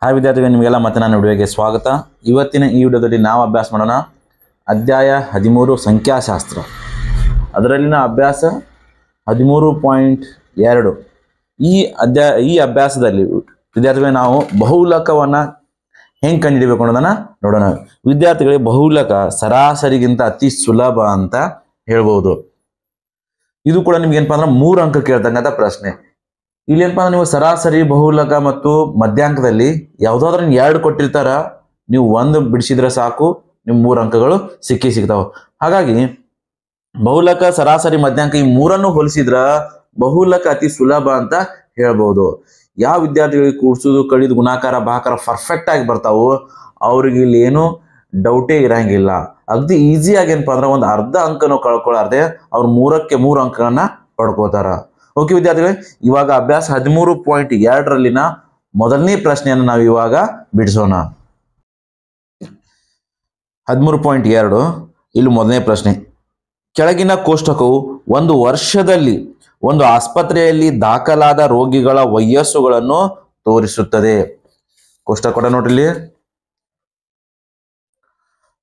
Hi ವಿದ್ಯಾರ್ಥಿಗಳು, ನಿಮಗೆಲ್ಲ ಮತ್ತೆ ನಾನು ವಿಡಿಯೋಗೆ ಸ್ವಾಗತ. ಇವತ್ತಿನ ಈ ವಿಡಿಯೋದಲ್ಲಿ ನಾವು ಅಭ್ಯಾಸ ಮಾಡೋಣ ಅಧ್ಯಾಯ 13 ಸಂಖ್ಯಾಶಾಸ್ತ್ರ. ಅದರಲ್ಲಿನ ಅಭ್ಯಾಸ 13.2. ಈ ಅಭ್ಯಾಸದಲ್ಲಿ ವಿದ್ಯಾರ್ಥಿಗಳಿಗೆ ನಾವು ಬಹುಲಕವನ್ನು ಹೆಂಗೆ ಕಂಡುಹಿಡಬೇಕು ಅನ್ನೋದನ್ನು ನೋಡೋಣ. ವಿದ್ಯಾರ್ಥಿಗಳಿಗೆ ಬಹುಲಕ ಸರಾಸರಿಗಿಂತ ಅತಿ ಸುಲಭ ಅಂತ ಹೇಳ್ಬೋದು. ಇದು ಕೂಡ ನಿಮ್ಗೆ ಏನಪ್ಪಾ ಅಂದ್ರೆ 3 ಅಂಕ ಕೇಳ್ತಕ್ಕಂಥ ಪ್ರಶ್ನೆ. ಇಲ್ಲಿ ಏನಪ್ಪಾ ಅಂದ್ರೆ ನೀವು ಸರಾಸರಿ, ಬಹುಲಕ ಮತ್ತು ಮಧ್ಯಾಂಕದಲ್ಲಿ ಯಾವುದಾದ್ರೂ 2 ಕೊಟ್ಟಿರ್ತಾರ, ನೀವು 1 ಬಿಡಿಸಿದ್ರೆ ಸಾಕು, ನೀವು 3 ಅಂಕಗಳು ಸಿಗ್ತಾವ. ಹಾಗಾಗಿ ಬಹುಲಕ, ಸರಾಸರಿ, ಮಧ್ಯಾಂಕ ಈ 3 ಹೋಲಿಸಿದ್ರ ಬಹುಲಕ ಅತಿ ಸುಲಭ ಅಂತ ಹೇಳ್ಬೋದು. ಯಾವ ವಿದ್ಯಾರ್ಥಿಗಳಿಗೆ ಕೂಡ್ಸುದು, ಕಡಿದು, ಗುಣಾಕಾರ, ಭಾಕಾರ ಪರ್ಫೆಕ್ಟ್ ಆಗಿ ಬರ್ತಾವು ಅವ್ರಿಗೆ ಇಲ್ಲಿ ಏನು ಡೌಟೇ ಇರಂಗಿಲ್ಲ. ಅಗದಿ ಈಸಿಯಾಗಿ ಏನಪ್ಪಾ ಅಂದ್ರೆ ಒಂದು ಅರ್ಧ ಅಂಕನೂ ಕಳ್ಕೊಳ್ಳಾರ್ದೆ ಅವ್ರು 3ಕ್ಕೆ 3 ಅಂಕಗಳನ್ನ ಪಡ್ಕೋತಾರ. ಓಕೆ ವಿದ್ಯಾರ್ಥಿಗಳೇ, ಇವಾಗ ಅಭ್ಯಾಸ 13.2ರಲ್ಲಿನ ಮೊದಲನೇ ಪ್ರಶ್ನೆಯನ್ನು ನಾವು ಇವಾಗ ಬಿಡಿಸೋಣ. 13.2 ಇಲ್ಲಿ ಮೊದಲನೇ ಪ್ರಶ್ನೆ. ಕೆಳಗಿನ ಕೋಷ್ಟಕವು ಒಂದು ವರ್ಷದಲ್ಲಿ ಒಂದು ಆಸ್ಪತ್ರೆಯಲ್ಲಿ ದಾಖಲಾದ ರೋಗಿಗಳ ವಯಸ್ಸುಗಳನ್ನು ತೋರಿಸುತ್ತದೆ. ಕೋಷ್ಟಕ ಕೊಡ ನೋಡ್ರಿ,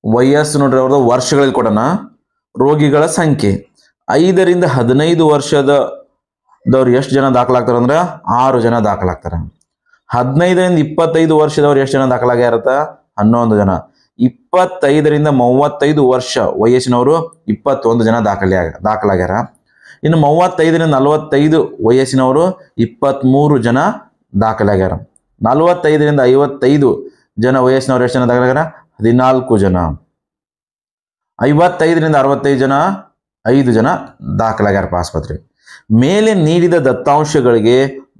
ವಯಸ್ಸು ನೋಡ್ರಿ ಅವ್ರದ್ದು ವರ್ಷಗಳಲ್ಲಿ ಕೊಡೋಣ. ರೋಗಿಗಳ ಸಂಖ್ಯೆ 5 ರಿಂದ 15 ವರ್ಷದವ್ರು ಎಷ್ಟು ಜನ ದಾಖಲಾಗ್ತಾರ ಅಂದ್ರೆ 6 ಜನ ದಾಖಲಾಗ್ತಾರ. 15 ರಿಂದ 25 ವರ್ಷದವ್ರು ಎಷ್ಟು ಜನ ದಾಖಲಾಗ್ಯಾರತ್ತ 11 ಜನ. 25 ರಿಂದ 35 ವರ್ಷ ವಯಸ್ಸಿನವರು 21 ಜನ ದಾಖಲಾಗ್ಯಾರ. ಇನ್ನು 35 ರಿಂದ 45 ವಯಸ್ಸಿನವರು 23 ಜನ ದಾಖಲಾಗ್ಯಾರ. 45 ರಿಂದ 55 ಜನ ವಯಸ್ಸಿನವರು ಎಷ್ಟು ಜನ ದಾಖಲಾಗ್ಯಾರ 14 ಜನ. 55 ರಿಂದ 65 ಜನ 5 ಜನ ದಾಖಲಾಗ್ಯಾರಪ್ಪ ಆಸ್ಪತ್ರೆ. ಮೇಲೆ ನೀಡಿದ ದತ್ತಾಂಶಗಳಿಗೆ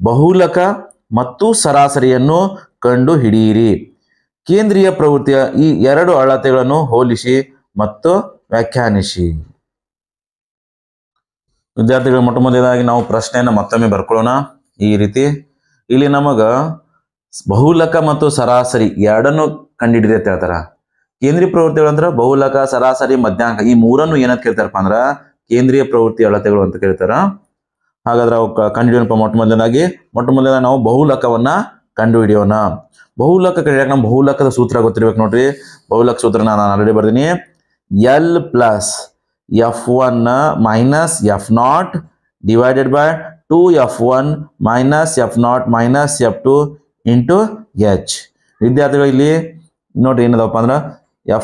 ಬಹುಲಕ ಮತ್ತು ಸರಾಸರಿಯನ್ನು ಕಂಡು ಹಿಡಿಯಿರಿ. ಕೇಂದ್ರೀಯ ಪ್ರವೃತ್ತಿಯ ಈ 2 ಅಳತೆಗಳನ್ನು ಹೋಲಿಸಿ ಮತ್ತು ವ್ಯಾಖ್ಯಾನಿಸಿ. ವಿದ್ಯಾರ್ಥಿಗಳು, ಮೊಟ್ಟ ಮೊದಲನೇದಾಗಿ ನಾವು ಪ್ರಶ್ನೆಯನ್ನು ಮತ್ತೊಮ್ಮೆ ಬರ್ಕೊಳ್ಳೋಣ. ಈ ರೀತಿ ಇಲ್ಲಿ ನಮಗ ಬಹುಲಕ ಮತ್ತು ಸರಾಸರಿ ಎರಡನ್ನು ಕಂಡುಹಿಡಿದೆ ಅಂತ ಹೇಳ್ತಾರ. ಕೇಂದ್ರೀಯ ಪ್ರವೃತ್ತಿಗಳು ಅಂದ್ರೆ ಬಹುಲಕ, ಸರಾಸರಿ, ಮಧ್ಯಾಂಕ ಈ 3 ಏನಂತ ಕೇಳ್ತಾರಪ್ಪ ಅಂದ್ರ ಕೇಂದ್ರೀಯ ಪ್ರವೃತ್ತಿ ಅಳತೆಗಳು ಅಂತ ಕೇಳ್ತಾರ. ಹಾಗಾದ್ರೆ ಅವು ಕಂಡುಹಿಡಿಯೋಣ. ಮೊಟ್ಟ ಮೊದಲನೇದಾಗಿ ನಾವು ಬಹುಲಕವನ್ನ ಕಂಡುಹಿಡಿಯೋಣ. ಬಹುಲಕ ಕಂಡುಹಿಡಿಯಕ್ಕೆ ನಮ್ಮ ಬಹುಲಕದ ಸೂತ್ರ ಗೊತ್ತಿರ್ಬೇಕು ನೋಡ್ರಿ. ಬಹುಲಕ ಸೂತ್ರ ನಾನು ಆಲ್ರೆಡಿ ಬರ್ತೀನಿ. L plus F1 minus F0 divided by 2F1 minus F0 minus F2 into H. ವಿದ್ಯಾರ್ಥಿಗಳು ಇಲ್ಲಿ ನೋಡ್ರಿ ಏನದಪ್ಪ ಅಂದ್ರೆ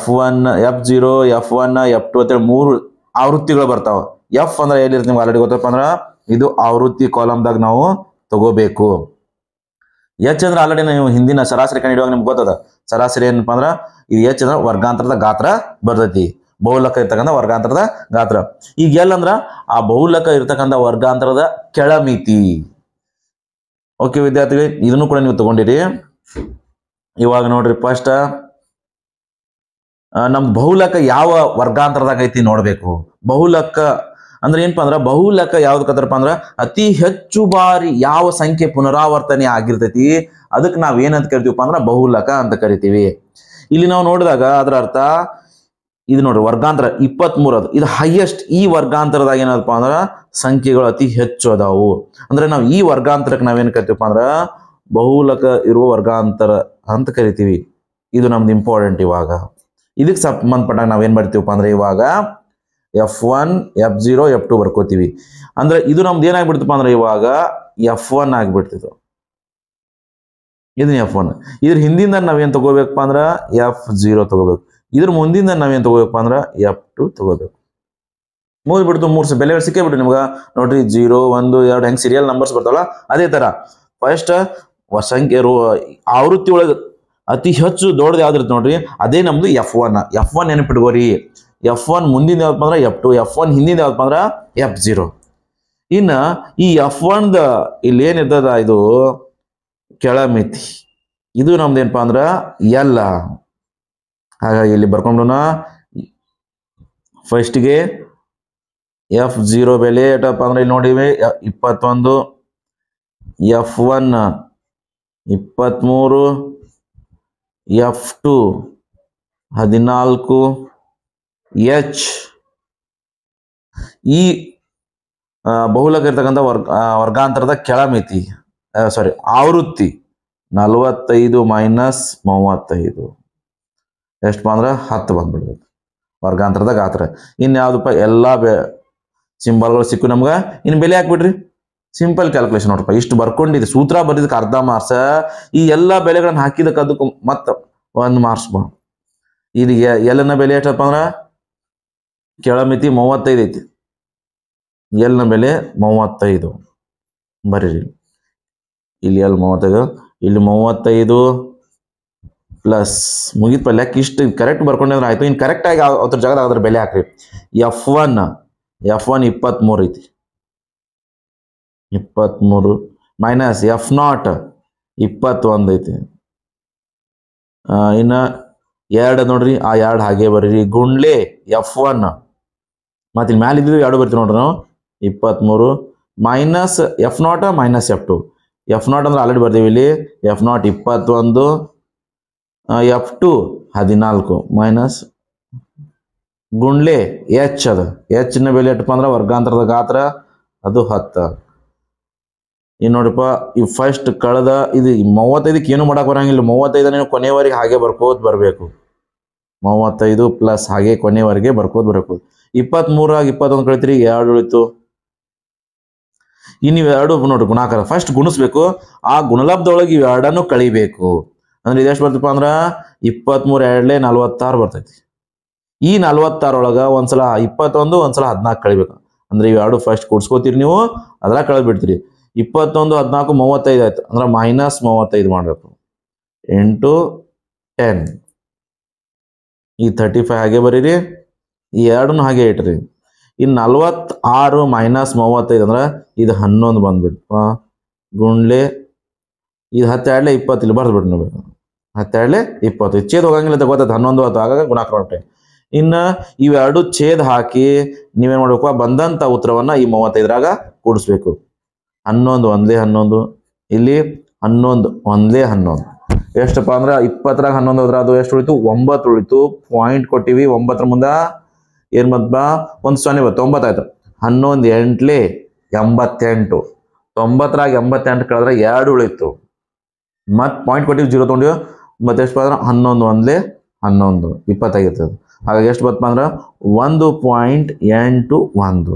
F1, F0, F1, F2 ಅಂತೇಳಿ 3 ಆವೃತ್ತಿಗಳು ಬರ್ತಾವ. F ಅಂದ್ರೆ ಎಲ್ಲಿರುತ್ತೆ ನಿಮ್ಗೆ ಆಲ್ರೆಡಿ ಗೊತ್ತಪ್ಪ ಅಂದ್ರ ಇದು ಆವೃತ್ತಿ ಕಾಲಮ್ದಾಗ ನಾವು ತಗೋಬೇಕು. H ಅಂದ್ರೆ ಆಲ್ರೆಡಿ ನೀವು ಹಿಂದಿನ ಸರಾಸರಿ ಕಂಡುಹಿಡಿಯುವಾಗ ನಿಮ್ಗೆ ಗೊತ್ತದ. ಸರಾಸರಿ ಏನಪ್ಪಾ ಅಂದ್ರ ಇದು H ಅಂದ್ರೆ ವರ್ಗಾಂತರದ ಗಾತ್ರ ಬರ್ತೈತಿ. ಬಹುಲಕ ಇರ್ತಕ್ಕಂಥ ವರ್ಗಾಂತರದ ಗಾತ್ರ. ಈಗ L ಅಂದ್ರ ಆ ಬಹುಲಕ ಇರ್ತಕ್ಕಂಥ ವರ್ಗಾಂತರದ ಕೆಳಮಿತಿ. ಓಕೆ ವಿದ್ಯಾರ್ಥಿಗಳು, ಇದನ್ನು ಕೂಡ ನೀವು ತಗೊಂಡಿರಿ. ಇವಾಗ ನೋಡ್ರಿ, ಫಸ್ಟ್ ನಮ್ದು ಬಹುಲಕ ಯಾವ ವರ್ಗಾಂತರದಾಗ ಐತಿ ನೋಡ್ಬೇಕು. ಬಹುಲಕ ಅಂದ್ರೆ ಏನಪ್ಪಾ ಅಂದ್ರ ಬಹುಲಕ ಯಾವ್ದಕ್ಕಂತಾರಪ್ಪ ಅಂದ್ರ ಅತಿ ಹೆಚ್ಚು ಬಾರಿ ಯಾವ ಸಂಖ್ಯೆ ಪುನರಾವರ್ತನೆ ಆಗಿರ್ತೈತಿ ಅದಕ್ಕೆ ನಾವ್ ಏನಂತ ಕರಿತೀವಪ್ಪ ಅಂದ್ರ ಬಹುಲಕ ಅಂತ ಕರಿತೀವಿ. ಇಲ್ಲಿ ನಾವು ನೋಡಿದಾಗ ಅದರ ಅರ್ಥ ಇದು ನೋಡ್ರಿ, ವರ್ಗಾಂತರ 23 ಅದು ಇದು ಹೈಯೆಸ್ಟ್. ಈ ವರ್ಗಾಂತರದಾಗ ಏನಪ್ಪ ಅಂದ್ರ ಸಂಖ್ಯೆಗಳು ಅತಿ ಹೆಚ್ಚು ಅದಾವು. ಅಂದ್ರೆ ನಾವು ಈ ವರ್ಗಾಂತರಕ್ಕೆ ನಾವೇನ್ ಕರಿತೀವಪ್ಪ ಅಂದ್ರ ಬಹುಲಕ ಇರುವ ವರ್ಗಾಂತರ ಅಂತ ಕರಿತೀವಿ. ಇದು ನಮ್ದು ಇಂಪಾರ್ಟೆಂಟ್. ಇವಾಗ ಇದಕ್ಕೆ ಸಂಬಂಧಪಟ್ಟಾಗ ನಾವೇನ್ ಮಾಡ್ತೀವಪ್ಪ ಅಂದ್ರೆ ಇವಾಗ F1, F0, F2 ಬರ್ಕೋತೀವಿ. ಅಂದ್ರೆ ಇದು ನಮ್ದು ಏನಾಗ್ಬಿಡ್ತಪ್ಪ ಅಂದ್ರೆ ಇವಾಗ F1 ಆಗ್ಬಿಡ್ತಿತ್ತು. ಇದನ್ನ F1. ಇದ್ರ ಹಿಂದಿಂದ ನಾವೇನ್ ತಗೋಬೇಕಪ್ಪ ಅಂದ್ರ F0 ತಗೋಬೇಕು. ಇದ್ರ ಮುಂದಿಂದ ನಾವೇನ್ ತಗೋಬೇಕಪ್ಪ ಅಂದ್ರ F2 ತಗೋಬೇಕು. ಮುಗಿದ್ಬಿಡ್ತು. 3 ಬೆಲೆಗಳು ಸಿಕ್ಕೇ ಬಿಟ್ಟು ನಿಮ್ಗ ನೋಡ್ರಿ. 0, 1, 2 ಹೆಂಗ್ ಸೀರಿಯಲ್ ನಂಬರ್ಸ್ ಬರ್ತಾವಲ್ಲ ಅದೇ ತರ ಫಸ್ಟ್ ಸಂಖ್ಯೆ ಆವೃತ್ತಿ ಒಳಗೆ ಅತಿ ಹೆಚ್ಚು ದೊಡ್ಡದು ಯಾವ್ದಿರುತ್ತೆ ನೋಡ್ರಿ, ಅದೇ ನಮ್ದು F1. F1 ನೆನಪಿಟ್ಕೋರಿ. F1 ಮುಂದಿನ ಯಾವ್ದಪ್ಪ ಅಂದ್ರ F2, F1 ಹಿಂದಿನ ಯಾವ್ದಪ್ಪ ಅಂದ್ರ F0. ಇನ್ನ ಈ F1 ಇಲ್ಲಿ ಏನಿರ್ತದ ಇದು ಕೆಳಮಿತಿ. ಇದು ನಮ್ದು ಏನಪ್ಪಾ ಅಂದ್ರ L. ಹಾಗಾಗಿ ಇಲ್ಲಿ ಬರ್ಕೊಂಡೋಣ. ಫಸ್ಟ್ಗೆ F0 ಬೆಲೆ ಎಷ್ಟಪ್ಪ ಅಂದ್ರೆ ಇಲ್ಲಿ ನೋಡಿವಿ 21, F1 23, F2 14, H. ಈ ಬಹುಲಕ ಇರ್ತಕ್ಕಂಥ ವರ್ಗಾಂತರದ ಕೆಳಮಿತಿ, ಸಾರಿ ಆವೃತ್ತಿ 45 ಮೈನಸ್ 35 ಎಷ್ಟಪ್ಪ ಅಂದ್ರೆ 10 ಬಂದ್ಬಿಡ್ಬೇಕು ವರ್ಗಾಂತರದ ಗಾತ್ರ. ಇನ್ಯಾವುದಪ್ಪ ಎಲ್ಲ ಸಿಂಬಲ್ಗಳು ಸಿಕ್ಕು ನಮ್ಗೆ. ಇನ್ನು ಬೆಲೆ ಹಾಕ್ಬಿಡ್ರಿ, ಸಿಂಪಲ್ ಕ್ಯಾಲ್ಕುಲೇಷನ್ ನೋಡ್ರಪ್ಪ. ಇಷ್ಟು ಬರ್ಕೊಂಡಿದೆ, ಸೂತ್ರ ಬರೆದಕ್ಕೆ ಅರ್ಧ ಮಾರ್ಕ್ಸ್, ಈ ಎಲ್ಲ ಬೆಲೆಗಳನ್ನು ಹಾಕಿದಕ್ಕೆ ಅದಕ್ಕೆ ಮತ್ತೆ 1 ಮಾರ್ಕ್ಸ್ ಬಾ. ಇಲ್ಲಿ ಎಲ್ಲನ ಬೆಲೆ ಎಷ್ಟಪ್ಪ ಅಂದ್ರೆ ಕೆಳಮಿತಿ 35 ಐತಿ, ಎಲ್ನ ಬೆಲೆ 35 ಬರೀರಿ. ಇಲ್ಲಿ ಎಲ್ 35, ಇಲ್ಲಿ 35 ಪ್ಲಸ್ ಮುಗಿತ್ ಲೆಕ್ಕ. ಇಷ್ಟು ಕರೆಕ್ಟ್ ಬರ್ಕೊಂಡಿದ್ರೆ ಆಯ್ತು. ಇನ್ನು ಕರೆಕ್ಟಾಗಿ ಅದ್ರ ಜಾಗದಾಗ ಅದ್ರ ಬೆಲೆ ಹಾಕ್ರಿ. F1 23 ಐತಿ, 23 ಮೈನಸ್ F0 21 ಐತಿ. ಇನ್ನು 2 ನೋಡ್ರಿ, ಆ 2 ಹಾಗೆ ಬರೀರಿ. ಗುಂಡ್ಲೆ F1 ಮತ್ತೆ ಇಲ್ಲಿ ಮ್ಯಾಲೆ ಇದ್ದಿದ್ದು 2 ಬರ್ತೀವಿ ನೋಡ್ರಿ ನಾವು. 23 minus F0 minus F2. F0 ಅಂದ್ರೆ ಆಲ್ರೆಡಿ ಬರ್ತೀವಿ ಇಲ್ಲಿ. F0 21, F2 14 minus ಗುಂಡ್ಲೆ H. ಅದು Hನ ಬೆಲೆ ಎಷ್ಟಪ್ಪ ಅಂದ್ರೆ ವರ್ಗಾಂತರದ ಗಾತ್ರ ಅದು 10. ಇನ್ನು ನೋಡಿಪ್ಪ, ಈ ಫಸ್ಟ್ ಕಳೆದ ಇದು 35ಕ್ಕೆ ಏನು ಮಾಡಕ್ಕೆ ಬರಂಗಿಲ್ಲ. 35 ನೀವು ಕೊನೆಯವರೆಗೆ ಹಾಗೆ ಬರ್ಕೋದ್ ಬರಬೇಕು. 35 ಪ್ಲಸ್ ಹಾಗೆ ಕೊನೆಯವರೆಗೆ ಬರ್ಕೋದ್ ಬರಬೇಕು. 23 21 ಕಳಿತೀರಿ, 2 ಉಳಿತು. ಇನ್ನು ಇವೆರಡು ನೋಡ್ರಿ ಗುಣಾಕಾರ ಫಸ್ಟ್ ಗುಣಿಸ್ಬೇಕು. ಆ ಗುಣಲಬ್ಧದೊಳಗೆ ಇವೆರಡನ್ನು ಕಳಿಬೇಕು. ಅಂದ್ರೆ ಇದೆಷ್ಟು ಬರ್ತಪ್ಪ ಅಂದ್ರೆ 23 2 46 ಬರ್ತೈತಿ. ಈ 46 ಒಳಗ ಒಂದ್ಸಲ 21 ಒಂದ್ಸಲ 14 ಕಳಿಬೇಕು. ಅಂದ್ರೆ ಇವೆರಡು ಫಸ್ಟ್ ಕೂಡ್ಸ್ಕೋತೀರಿ ನೀವು, ಅದ್ರಾಗ ಕಳೆದ್ಬಿಡ್ತೀರಿ. 21 14 35 ಆಯ್ತು. ಅಂದ್ರೆ ಮೈನಸ್ 35 ಮಾಡ್ಬೇಕು. 8 10 ಈ 35 ಹಾಗೆ ಬರೀರಿ, ಈ ಎರಡನ್ನು ಹಾಗೆ ಇಟ್ರಿ. ಇನ್ನು 46 ಮೈನಸ್ 35 ಅಂದ್ರೆ ಇದು 11 ಬಂದ್ಬಿಟ್ಟು ಗುಂಡ್ಲೆ ಇದು 10 2 20 ಇಲ್ಲಿ ಬರ್ದ್ಬಿಟ್ಟು ನೀವು. 10 2 20 ಛೇದ್ ಹೋಗಂಗಿಲ್ಲ ಅಂತ ಗೊತ್ತೈತೆ. 11 ಆಯ್ತು, ಆಗಾಗ ಗುಣಾಕಾರ ಹೊಟ್ಟೆ. ಇನ್ನು ಇವೆರಡು ಛೇದ್ ಹಾಕಿ ನೀವೇನ್ ಮಾಡ್ಬೇಕು, ಬಂದಂತ ಉತ್ತರವನ್ನ ಈ 35ರಾಗ ಕೂಡಿಸ್ಬೇಕು. 11 1 11 ಇಲ್ಲಿ 11 1 11 ಎಷ್ಟಪ್ಪ ಅಂದ್ರೆ 20ರಾಗ 11 ಹೋದ್ರೆ ಅದು ಎಷ್ಟು ಉಳಿತು? 9 ಉಳಿತು. ಪಾಯಿಂಟ್ ಕೊಟ್ಟಿವಿ. 9ರ ಮುಂದೆ ಏನ್ ಬಂತ? ಒಂದು 0 ಬಂತು, 9 ಆಯ್ತು. 11 8 88. 90ರಾಗ 88 ಕಳೆದ್ರೆ 2 ಉಳಿತು. ಮತ್ ಪಾಯಿಂಟ್ ಕೊಟ್ಟಿವಿ, 0 ತೊಗೊಂಡಿವಿ. ಮತ್ತೆ ಎಷ್ಟು ಅಂದ್ರೆ 11 1 11 20 ಆಗಿರ್ತದೆ. ಹಾಗಾಗಿ ಎಷ್ಟು ಬರ್ತಪ್ಪ ಅಂದ್ರೆ 1.81.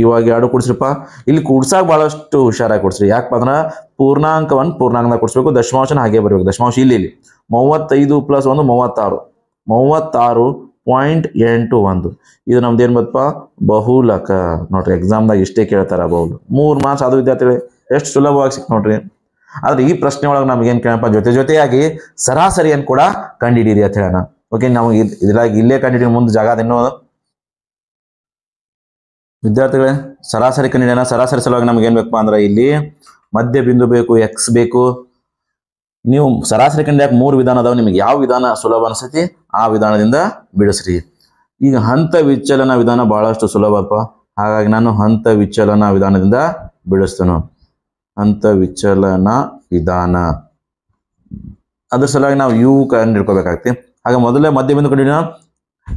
ಇವಾಗ 2 ಕೂಡಿಸ್ರಿಪ್ಪ. ಇಲ್ಲಿ ಕೂಡ್ಸಾಕ ಬಹಳಷ್ಟು ಹುಷಾರಾಗಿ ಕೂಡಿಸ್ರಿ. ಯಾಕಪ್ಪ ಅಂದ್ರೆ ಪೂರ್ಣಾಂಕವನ್ನು ಪೂರ್ಣಾಂಕದಾಗ ಕೂಡಿಸ್ಬೇಕು, ದಶಮಾಂಶನ ಹಾಗೆ ಬರಬೇಕು. ದಶಮಾಂಶ ಇಲ್ಲಿ 35 ಪ್ಲಸ್ 1 36. 36.81 ಇದು ನಮ್ದು ಏನ್ ಬತ್ತಪ್ಪ? ಬಹುಲಕ. ನೋಡ್ರಿ ಎಕ್ಸಾಮ್ದಾಗ ಇಷ್ಟೇ ಕೇಳ್ತಾರ ಬಹುಲ. 3 ಮಾರ್ಕ್ಸ್ ಅದು ವಿದ್ಯಾರ್ಥಿಗಳು ಎಷ್ಟು ಸುಲಭವಾಗಿ ಸಿಕ್ ನೋಡ್ರಿ. ಆದ್ರೆ ಈ ಪ್ರಶ್ನೆ ಒಳಗೆ ನಮ್ಗೆ ಏನ್ ಕೇಳಪ್ಪ, ಜೊತೆಯಾಗಿ ಸರಾಸರಿಯನ್ನು ಕೂಡ ಕಂಡಿಡೀರಿ ಅಂತ ಹೇಳೋಣ. ಓಕೆ, ನಾವು ಇದ್ರಾಗ ಇಲ್ಲೇ ಕಂಡಿಡಿ, ಮುಂದೆ ಜಾಗ ಅದೇನೋ ವಿದ್ಯಾರ್ಥಿಗಳೇ ಸರಾಸರಿ ಕಂಡಿಡಿಯೋಣ. ಸರಾಸರಿ ಸಲುವಾಗಿ ನಮ್ಗೆ ಏನ್ ಬೇಕಪ್ಪ ಅಂದ್ರೆ ಇಲ್ಲಿ ಮಧ್ಯ ಬಿಂದು ಬೇಕು, ಎಕ್ಸ್ ಬೇಕು. ನೀವು ಸರಾಸರಿ ಕಂಡಿಡಿಯಾಕ 3 ವಿಧಾನ ಅದಾವ. ನಿಮಗೆ ಯಾವ ವಿಧಾನ ಸುಲಭ ಅನಿಸ್ತೈತಿ ಆ ವಿಧಾನದಿಂದ ಬಿಡಿಸ್ರಿ. ಈಗ ಹಂತ ವಿಚಲನ ವಿಧಾನ ಬಹಳಷ್ಟು ಸುಲಭಪ್ಪ. ಹಾಗಾಗಿ ನಾನು ಹಂತ ವಿಚಲನ ವಿಧಾನದಿಂದ ಬಿಡಿಸ್ತೇನೆ. ಹಂತ ವಿಚಲನ ವಿಧಾನ ಅದ್ರ ಸಲುವಾಗಿ ನಾವು ಯು ಕಂಡು ಹಿಡ್ಕೋಬೇಕಾಗ್ತಿ. ಹಾಗೆ ಮೊದಲೇ ಮಧ್ಯ ಬಿಂದು ಕಂಡಿಡಿಯೋಣ.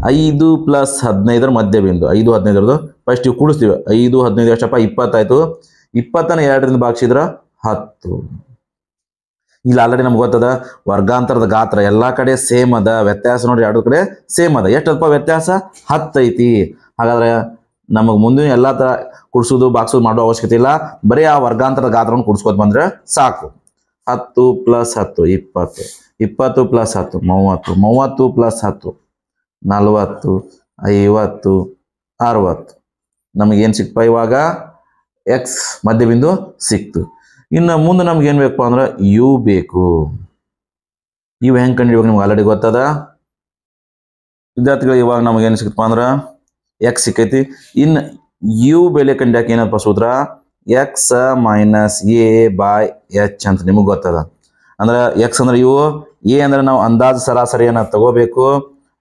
5 ಪ್ಲಸ್ 15 ಮಧ್ಯ ಬಿಂದು. 5 15 ಫಸ್ಟ್ ಇವು ಕೂಡಿಸ್ತೀವಿ. 5 15 ಎಷ್ಟಪ್ಪ? 20 ಆಯ್ತು. 20ನ 2ರಿಂದ ಭಾಗಿಸಿದ್ರ 10. ಇಲ್ಲಿ ಆಲ್ರೆಡಿ ನಮ್ಗೆ ಗೊತ್ತದ ವರ್ಗಾಂತರದ ಗಾತ್ರ ಎಲ್ಲಾ ಕಡೆ ಸೇಮ್ ಅದ. ವ್ಯತ್ಯಾಸ ನೋಡಿ 2 ಕಡೆ ಸೇಮ್ ಅದ. ಎಷ್ಟಪ್ಪ ವ್ಯತ್ಯಾಸ? 10 ಐತಿ. ಹಾಗಾದ್ರೆ ನಮಗೆ ಮುಂದಿನ ಎಲ್ಲಾ ತರ ಕುಡ್ಸೋದು ಬಾಕ್ಸೋದು ಮಾಡೋ ಅವಶ್ಯಕತೆ ಇಲ್ಲ. ಬರೀ ಆ ವರ್ಗಾಂತರದ ಗಾತ್ರವನ್ನು ಕುಡಿಸ್ಕೋತ ಬಂದ್ರೆ ಸಾಕು. 10 ಪ್ಲಸ್ 10 20. 20 ಪ್ಲಸ್ 10 30. 30 ಪ್ಲಸ್ 10 40. 50 60. ನಮಗೇನು ಸಿಕ್ಪ ಇವಾಗ? ಎಕ್ಸ್ ಮಧ್ಯ ಬಿಂದು ಸಿಕ್ತು. ಇನ್ನು ಮುಂದೆ ನಮ್ಗೆ ಏನು ಬೇಕಪ್ಪ ಅಂದ್ರೆ ಯು ಬೇಕು. ಇವು ಹೆಂಗೆ ಕಂಡಿಡ್ಬೇಕು ನಿಮ್ಗೆ ಆಲ್ರೆಡಿ ಗೊತ್ತದ ವಿದ್ಯಾರ್ಥಿಗಳು. ಇವಾಗ ನಮಗೇನು ಸಿಕ್ತಪ್ಪ ಅಂದ್ರೆ ಎಕ್ಸ್ ಸಿಕ್ಕೈತಿ. ಇನ್ನು ಯು ಬೆಲೆ ಕಂಡ್ಯಾಕ ಏನಪ್ಪ ಸೂತ್ರ? X minus A by H ಅಂತ ನಿಮಗೆ ಗೊತ್ತದ. ಅಂದ್ರೆ ಎಕ್ಸ್ ಅಂದ್ರೆ ಇವು, ಎ ಅಂದ್ರೆ ನಾವು ಅಂದಾಜು ಸರಾಸರಿಯನ್ನ ತಗೋಬೇಕು.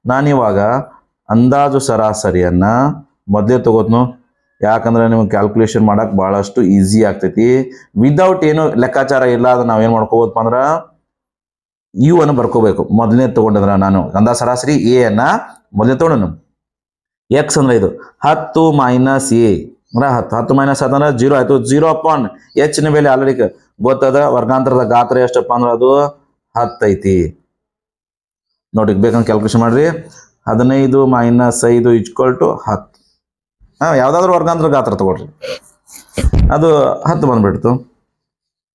ನಾನಿವಾಗ ಅಂದಾಜು ಸರಾಸರಿಯನ್ನ ಮೊದಲೇ ತಗೋತ್ನು. ಯಾಕಂದ್ರೆ ನಿಮ್ಗೆ ಕ್ಯಾಲ್ಕುಲೇಷನ್ ಮಾಡಕ್ ಬಹಳಷ್ಟು ಈಸಿ ಆಗ್ತೈತಿ. ವಿದೌಟ್ ಏನು ಲೆಕ್ಕಾಚಾರ ಇಲ್ಲ. ಅದನ್ನ ನಾವೇನ್ ಮಾಡ್ಕೋಬೋದಪ್ಪ ಅಂದ್ರ ಯು ಅನ್ನು ಬರ್ಕೋಬೇಕು. ಮೊದಲನೇ ತಗೊಂಡ್ರ ನಾನು ಅಂದಾಜು ಸರಾಸರಿ ಎ ಅನ್ನ ಮೊದಲನೇ ತಗೊಂಡನು. ಎಕ್ಸ್ ಅಂದ್ರೆ ಇದು 10 ಮೈನಸ್ ಎ ಅಂದ್ರೆ 10 ಮೈನಸ್ 10 ಅಂದ್ರೆ 0 ಆಯ್ತು. 0/h ನ ಬೆಲೆ ಆಲ್ರೆಡಿ ಗೊತ್ತದ. ವರ್ಗಾಂತರದ ಗಾತ್ರ ಎಷ್ಟಪ್ಪ ಅಂದ್ರೆ ಅದು 10 ಐತಿ. ನೋಡಿ ಬೇಕಂತ ಕ್ಯಾಲ್ಕುಲೇಷನ್ ಮಾಡ್ರಿ. 15 ಮೈನಸ್ 5 = 10. ಯಾವ್ದಾದ್ರು ವರ್ಗಾಂತರ ಗಾತ್ರ ತಗೊಳ್ರಿ, ಅದು 10 ಬಂದ್ಬಿಡ್ತು.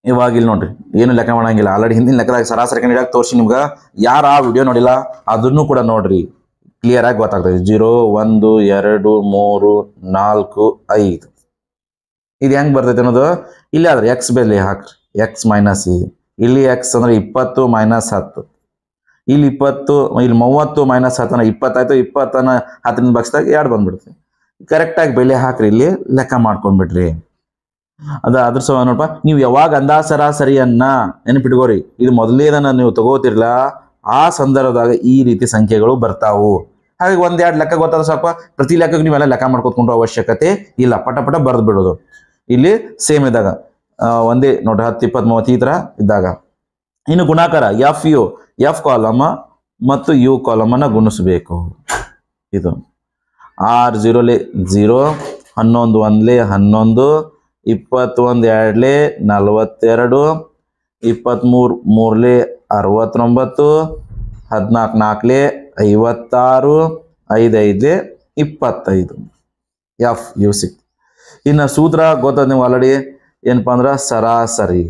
ಇವಾಗ ಇಲ್ಲಿ ನೋಡ್ರಿ ಏನು ಲೆಕ್ಕ ಮಾಡಂಗಿಲ್ಲ. ಆಲ್ರೆಡಿ ಹಿಂದಿನ ಲೆಕ್ಕದಾಗ ಸರಾಸರಿ ಕಂಡಿಡಿಯಾಕ ತೋರಿಸಿ ನಿಮ್ಗೆ. ಯಾರು ಆ ವಿಡಿಯೋ ನೋಡಿಲ್ಲ ಅದನ್ನು ಕೂಡ ನೋಡ್ರಿ, ಕ್ಲಿಯರ್ ಆಗಿ ಗೊತ್ತಾಗ್ತದೆ. 0 1 2 3 4 5 ಇದು ಹೆಂಗ್ ಬರ್ತೈತೆ ಅನ್ನೋದು ಇಲ್ಲಿ ಆದ್ರೆ ಎಕ್ಸ್ ಬೆಲೆ ಹಾಕ್ರಿ. ಎಕ್ಸ್ ಮೈನಸ್ ಇಲ್ಲಿ ಎಕ್ಸ್ ಅಂದ್ರೆ 20 ಮೈನಸ್ 10, ಇಲ್ಲಿ 20, ಇಲ್ಲಿ 30 ಮೈನಸ್ 10 20 ಆಯ್ತು. 20 10 ಬಾಕ್ಸ್ದಾಗ 2 ಬಂದ್ಬಿಡ್ತು. ಕರೆಕ್ಟಾಗಿ ಬೆಲೆ ಹಾಕ್ರಿ, ಇಲ್ಲಿ ಲೆಕ್ಕ ಮಾಡ್ಕೊಂಡ್ಬಿಡ್ರಿ. ಅದ್ರ ಸಹ ನೋಡಪ್ಪ, ನೀವು ಯಾವಾಗ ಅಂದಾಜು ಸರಾಸರಿಯನ್ನ ನೆನಪಿಟ್ಕೋರಿ. ಇದು ಮೊದಲೇದನ್ನ ನೀವು ತಗೋತಿರ್ಲ ಆ ಸಂದರ್ಭದಾಗ ಈ ರೀತಿ ಸಂಖ್ಯೆಗಳು ಬರ್ತಾವು. ಹಾಗಾಗಿ 1-2 ಲೆಕ್ಕ ಗೊತ್ತಾದ ಸಾಕು. ಪ್ರತಿ ಲೆಕ್ಕಕ್ಕೆ ನೀವೆಲ್ಲ ಲೆಕ್ಕ ಮಾಡ್ಕೊತ್ಕೊಂಡ್ರ ಅವಶ್ಯಕತೆ ಇಲ್ಲ. ಪಟ ಪಟ ಬರ್ದು ಬಿಡೋದು. ಇಲ್ಲಿ ಸೇಮ್ ಇದ್ದಾಗ ಒಂದೇ ನೋಡ್ರಿ 10 20 30 ಈ ತರ ಇದ್ದಾಗ. ಇನ್ನು ಗುಣಾಕಾರ ಎಫ್ ಕಾಲಮ್ ಮತ್ತು ಯು ಕಾಲಮ್ ಅನ್ನ ಗುಣಿಸಬೇಕು. ಇದು 6 0 0, 11 1 11, 21 2 42, 23 3 69, 14 4 56, 5 5 25 ಎಫ್ ಯು ಸಿಕ್. ಇನ್ನು ಸೂತ್ರ ಗೊತ್ತದ ನೀವು ಆಲ್ರೆಡಿ. ಏನಪ್ಪಾ ಅಂದ್ರೆ ಸರಾಸರಿ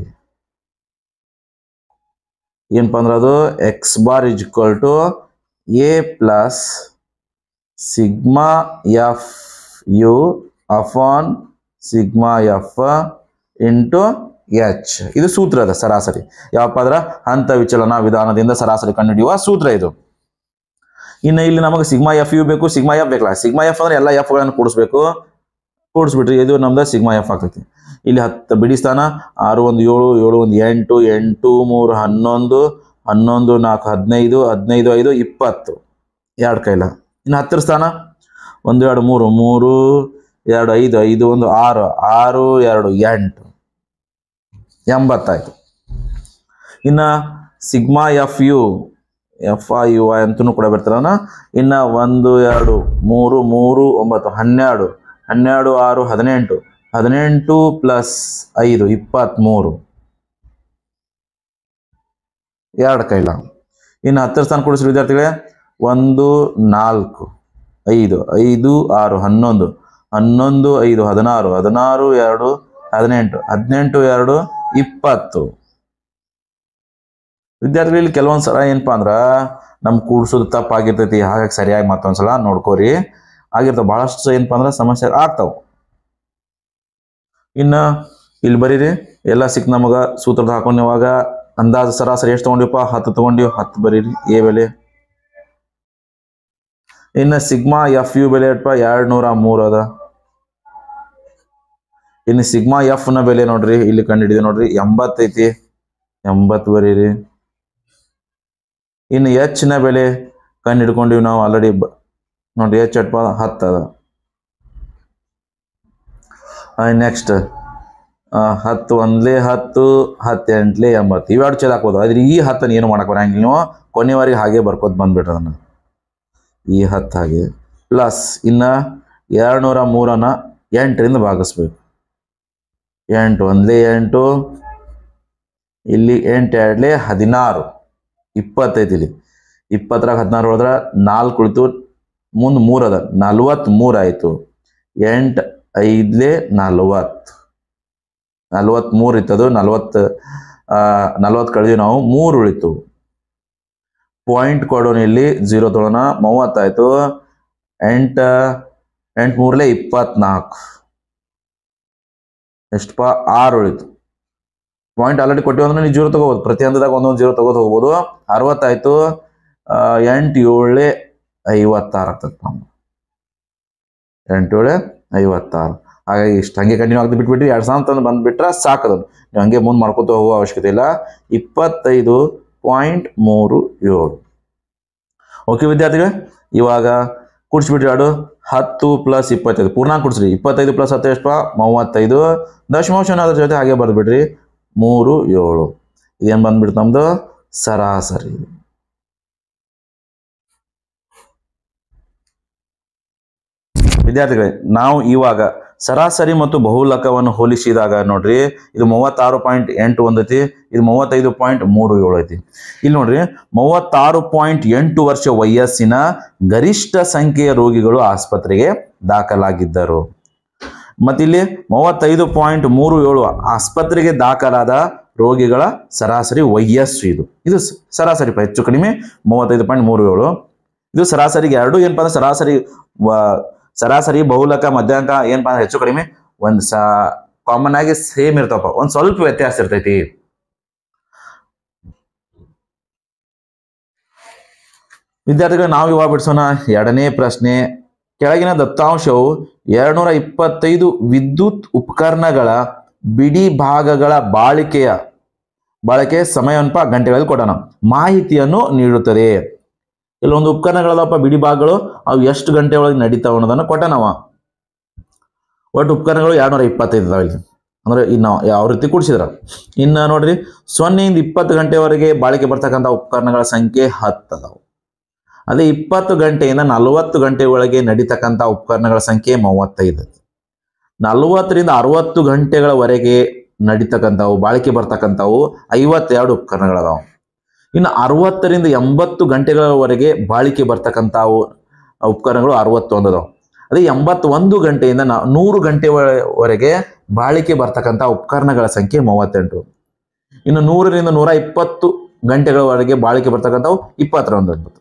ಏನಪ್ಪಾ ಅಂದ್ರೆ ಅದು X bar = a plus sigma F U upon sigma F into H. ಇದು ಸೂತ್ರ ಅದ ಸರಾಸರಿ. ಯಾವಪ್ಪ ಅಂದ್ರೆ ಹಂತ ವಿಚಲನ ವಿಧಾನದಿಂದ ಸರಾಸರಿ ಕಂಡುಹಿಡಿಯುವ ಸೂತ್ರ ಇದು. ಇನ್ನು ಇಲ್ಲಿ ನಮಗೆ ಸಿಗ್ಮಾ ಎಫ್ ಯು ಬೇಕು, ಸಿಗ್ಮಾ ಎಫ್ ಬೇಕಲ್ಲ. ಸಿಗ್ಮಾ ಎಫ್ ಅಂದ್ರೆ ಎಲ್ಲ ಎಫ್ ಗಳನ್ನು ಕೂಡಿಸ್ಬಿಟ್ರಿ. ಇದು ನಮ್ದು ಸಿಗ್ಮಾ ಎಫ್ ಆಗ್ತೈತಿ. ಇಲ್ಲಿ 10 ಬಿಡಿ ಸ್ಥಾನ 6 1 7 7 1 8 8 3 11 11 4 15 15 5 20 2 ಕೈಲ. ಇನ್ನು 10 ಸ್ಥಾನ 1 2 3 3 2 5 5 1 6 6 2 8 80 ಆಯ್ತು. ಇನ್ನು ಸಿಗ್ಮಾ ಎಫ್ ಯು ಅಂತೂ ಕೂಡ ಬರ್ತಾರನ. ಇನ್ನು 1 2 3 3 9 12 12 6 18 ಪ್ಲಸ್ 5 23 2 ಕೈಲ. ಇನ್ನು 10 ಸ್ಥಾನ ಕೊಡಿಸಿದ ವಿದ್ಯಾರ್ಥಿಗಳೇ 1 4 5 5 6 11 11 5 16 16 2 18 18 2 20. ವಿದ್ಯಾರ್ಥಿಗಳಲ್ಲಿ ಕೆಲವೊಂದು ಸಲ ಏನಪ್ಪಾ ಅಂದ್ರ ನಮ್ ಕೂಡ್ಸೋದು ತಪ್ಪಾಗಿರ್ತೈತಿ. ಹಾಗಾಗಿ ಸರಿಯಾಗಿ ಮತ್ತೊಂದ್ಸಲ ನೋಡ್ಕೋರಿ. ಆಗಿರ್ತಾವ ಬಹಳಷ್ಟು ಏನಪ್ಪಾ ಅಂದ್ರ ಸಮಸ್ಯೆ ಆಗ್ತಾವ. ಇನ್ನು ಇಲ್ಲಿ ಬರೀರಿ ಎಲ್ಲ ಸಿಕ್ ನಮಗ ಸೂತ್ರದ ಹಾಕೊಂಡು. ಇವಾಗ ಅಂದಾಜು ಸರಾಸರಿ ಎಷ್ಟು ತಗೊಂಡಿವಪ್ಪ? 10 ತಗೊಂಡಿವಿ. 10 ಬರೀರಿ ಎ ಬೆಲೆ. ಇನ್ನು ಸಿಗ್ಮಾ ಎಫ್ ಯು ಬೆಲೆ 203 ಅದ. ಇನ್ನು ಸಿಗ್ಮಾ ಎಫ್ ನ ಬೆಲೆ ನೋಡ್ರಿ, ಇಲ್ಲಿ ಕಂಡು ಹಿಡಿದು ನೋಡ್ರಿ 80 ಐತಿ. 80 ಬರೀರಿ. ಇನ್ನು ಎಚ್ ನ ಬೆಲೆ ಕಂಡು ಹಿಡ್ಕೊಂಡಿವಿ ನಾವು ಆಲ್ರೆಡಿ. ನೋಡ್ರಿ ಎಚ್ 10 ಅದ. ನೆಕ್ಸ್ಟ್ 10 1 10 10 8 80 ಇವೆರಡು ಚೇದ ಹಾಕೋದು. ಆದ್ರೆ ಈ 10 ಏನು ಮಾಡಕ್ ಬರಂಗಿಲ್ಲ. ನೀವು ಕೊನೆವರೆಗೆ ಹಾಗೆ ಬರ್ಕೋತ ಬಂದ್ಬಿಟ್ರ ಅದನ್ನ. ಈ 10 ಹಾಗೆ ಪ್ಲಸ್ ಇನ್ನ 203 8ರಿಂದ ಭಾಗಿಸ್ಬೇಕು. 8 1 8, ಇಲ್ಲಿ 8 2 16 25. ಇಲ್ಲಿ 20 16 ಹೋದ್ರ 4 ಉಳಿತು, ಮುಂದೆ 3 ಅದ 43 ಆಯ್ತು. 8 5 40 43 ಇತ್ತದು. 40 ಕಳೆದಿವಿ ನಾವು. 3 ಉಳಿತು. ಪಾಯಿಂಟ್ ಕೊಡೋಣ, ಇಲ್ಲಿ 0 ತೊಗೊಳೋಣ. 30 ಆಯ್ತು. 8 8 3 24 ಎಷ್ಟಪ್ಪ? 6 ಉಳಿತು. ಪಾಯಿಂಟ್ ಆಲ್ರೆಡಿ ಕೊಟ್ಟಿವಿ ಅಂದ್ರೆ ನೀವು 0 ತಗೋಬಹುದು. ಪ್ರತಿ ಹಂತದಾಗ ಒಂದೊಂದು 0 ತಗೋದು ಹೋಗ್ಬೋದು. 60 ಆಯ್ತು. 8 7 56 ಆಗ್ತದೆ. 8 7 56. ಹಾಗಾಗಿ ಇಷ್ಟು ಹಂಗೆ ಕಂಟಿನ್ಯೂ ಆಗ್ತದೆ. ಬಿಟ್ಬಿಟ್ರಿ 2 ಸಾಲ ತಂದು ಬಂದ್ಬಿಟ್ರೆ ಸಾಕದು. ನೀವು ಹಂಗೆ ಮುಂದೆ ಮಾಡ್ಕೋತ ಹೋಗುವ ಅವಶ್ಯಕತೆ ಇಲ್ಲ. 25.37. ಓಕೆ ವಿದ್ಯಾರ್ಥಿಗಳೇ, ಇವಾಗ ಕೂಡಿಸ್ಬಿಟ್ರಿ. 10 ಪ್ಲಸ್ 25 ಪೂರ್ಣ ಕೂಡಿಸ್ರಿ. 25 ಪ್ಲಸ್ 10 ಎಷ್ಟಪ್ಪ? 35. ದಶಮಾಂಶ ಅದ್ರ ಜೊತೆ ಹಾಗೆ ಬರ್ದ್ಬಿಡ್ರಿ. 3 7. ಇದೇನು ಬಂದ್ಬಿಡ್ತು ನಮ್ದು ಸರಾಸರಿ. ವಿದ್ಯಾರ್ಥಿಗಳೇ, ನಾವು ಇವಾಗ ಸರಾಸರಿ ಮತ್ತು ಬಹುಲಕವನ್ನು ಹೋಲಿಸಿದಾಗ ನೋಡ್ರಿ ಇದು 36.8 ಒಂದೈತಿ, ಇದು 35.37 ಐತಿ. ಇಲ್ಲಿ ನೋಡ್ರಿ 36.8 ವರ್ಷ ವಯಸ್ಸಿನ ಗರಿಷ್ಠ ಸಂಖ್ಯೆಯ ರೋಗಿಗಳು ಆಸ್ಪತ್ರೆಗೆ ದಾಖಲಾಗಿದ್ದರು. ಮತ್ತಿಲ್ಲಿ 35.37 ಆಸ್ಪತ್ರೆಗೆ ದಾಖಲಾದ ರೋಗಿಗಳ ಸರಾಸರಿ ವಯಸ್ಸು. ಇದು ಸರಾಸರಿ ಹೆಚ್ಚು ಕಡಿಮೆ 35.37. ಇದು ಸರಾಸರಿಗೆ ಎರಡು ಏನಪ್ಪ ಅಂದ್ರೆ ಸರಾಸರಿ ಬಹುಲಕ ಮಧ್ಯಾಂಕ ಏನಪ್ಪ ಅಂದ್ರೆ ಹೆಚ್ಚು ಕಡಿಮೆ ಒಂದು ಕಾಮನ್ ಆಗಿ ಸೇಮ್ ಇರ್ತಾವಪ್ಪ, ಒಂದ್ ಸ್ವಲ್ಪ ವ್ಯತ್ಯಾಸ ಇರ್ತೈತಿ. ವಿದ್ಯಾರ್ಥಿಗಳು ನಾವು ಇವಾಗ ಬಿಡಿಸೋಣ ಎರಡನೇ ಪ್ರಶ್ನೆ. ಕೆಳಗಿನ ದತ್ತಾಂಶವು 225 ವಿದ್ಯುತ್ ಉಪಕರಣಗಳ ಬಿಡಿ ಭಾಗಗಳ ಬಾಳಿಕೆ ಸಮಯವನ್ಪ ಗಂಟೆಗಳಲ್ಲಿ ಕೊಡೋಣ ಮಾಹಿತಿಯನ್ನು ನೀಡುತ್ತದೆ. ಕೆಲವೊಂದು ಉಪಕರಣಗಳಪ್ಪ ಬಿಡಿ ಭಾಗಗಳು ಅವು ಎಷ್ಟು ಗಂಟೆ ಒಳಗೆ ನಡೀತಾವ ಅನ್ನೋದನ್ನು ಕೊಟ್ಟನವ. ಒಟ್ಟು ಉಪಕರಣಗಳು 225 ಇದಾವೆ ಇಲ್ಲಿ, ಅಂದ್ರೆ ಇನ್ನು ಯಾವ ರೀತಿ ಕೂಡಿಸಿದ್ರ. ಇನ್ನು ನೋಡ್ರಿ 0 ಇಂದ 20 ಗಂಟೆವರೆಗೆ ಬಾಳಿಕೆ ಬರ್ತಕ್ಕಂಥ ಉಪಕರಣಗಳ ಸಂಖ್ಯೆ 10 ಅದಾವು. ಅದೇ 20 ಗಂಟೆಯಿಂದ 40 ಗಂಟೆ ಒಳಗೆ ನಡೀತಕ್ಕಂಥ ಉಪಕರಣಗಳ ಸಂಖ್ಯೆ 35. 40 ರಿಂದ 60 ಗಂಟೆಗಳವರೆಗೆ ನಡೀತಕ್ಕಂಥವು ಬಾಳಿಕೆ ಬರ್ತಕ್ಕಂಥವು 52 ಉಪಕರಣಗಳದಾವು. ಇನ್ನು 60 ರಿಂದ 80 ಗಂಟೆಗಳವರೆಗೆ ಬಾಳಿಕೆ ಬರ್ತಕ್ಕಂಥವು ಉಪಕರಣಗಳು 61 ಅದಾವು. ಅದೇ 81 ಗಂಟೆಯಿಂದ 100 ಗಂಟೆವರೆಗೆ ಬಾಳಿಕೆ ಬರ್ತಕ್ಕಂಥ ಉಪಕರಣಗಳ ಸಂಖ್ಯೆ 38. ಇನ್ನು 100 ರಿಂದ 120 ಗಂಟೆಗಳವರೆಗೆ ಬಾಳಿಕೆ ಬರ್ತಕ್ಕಂಥವು 22.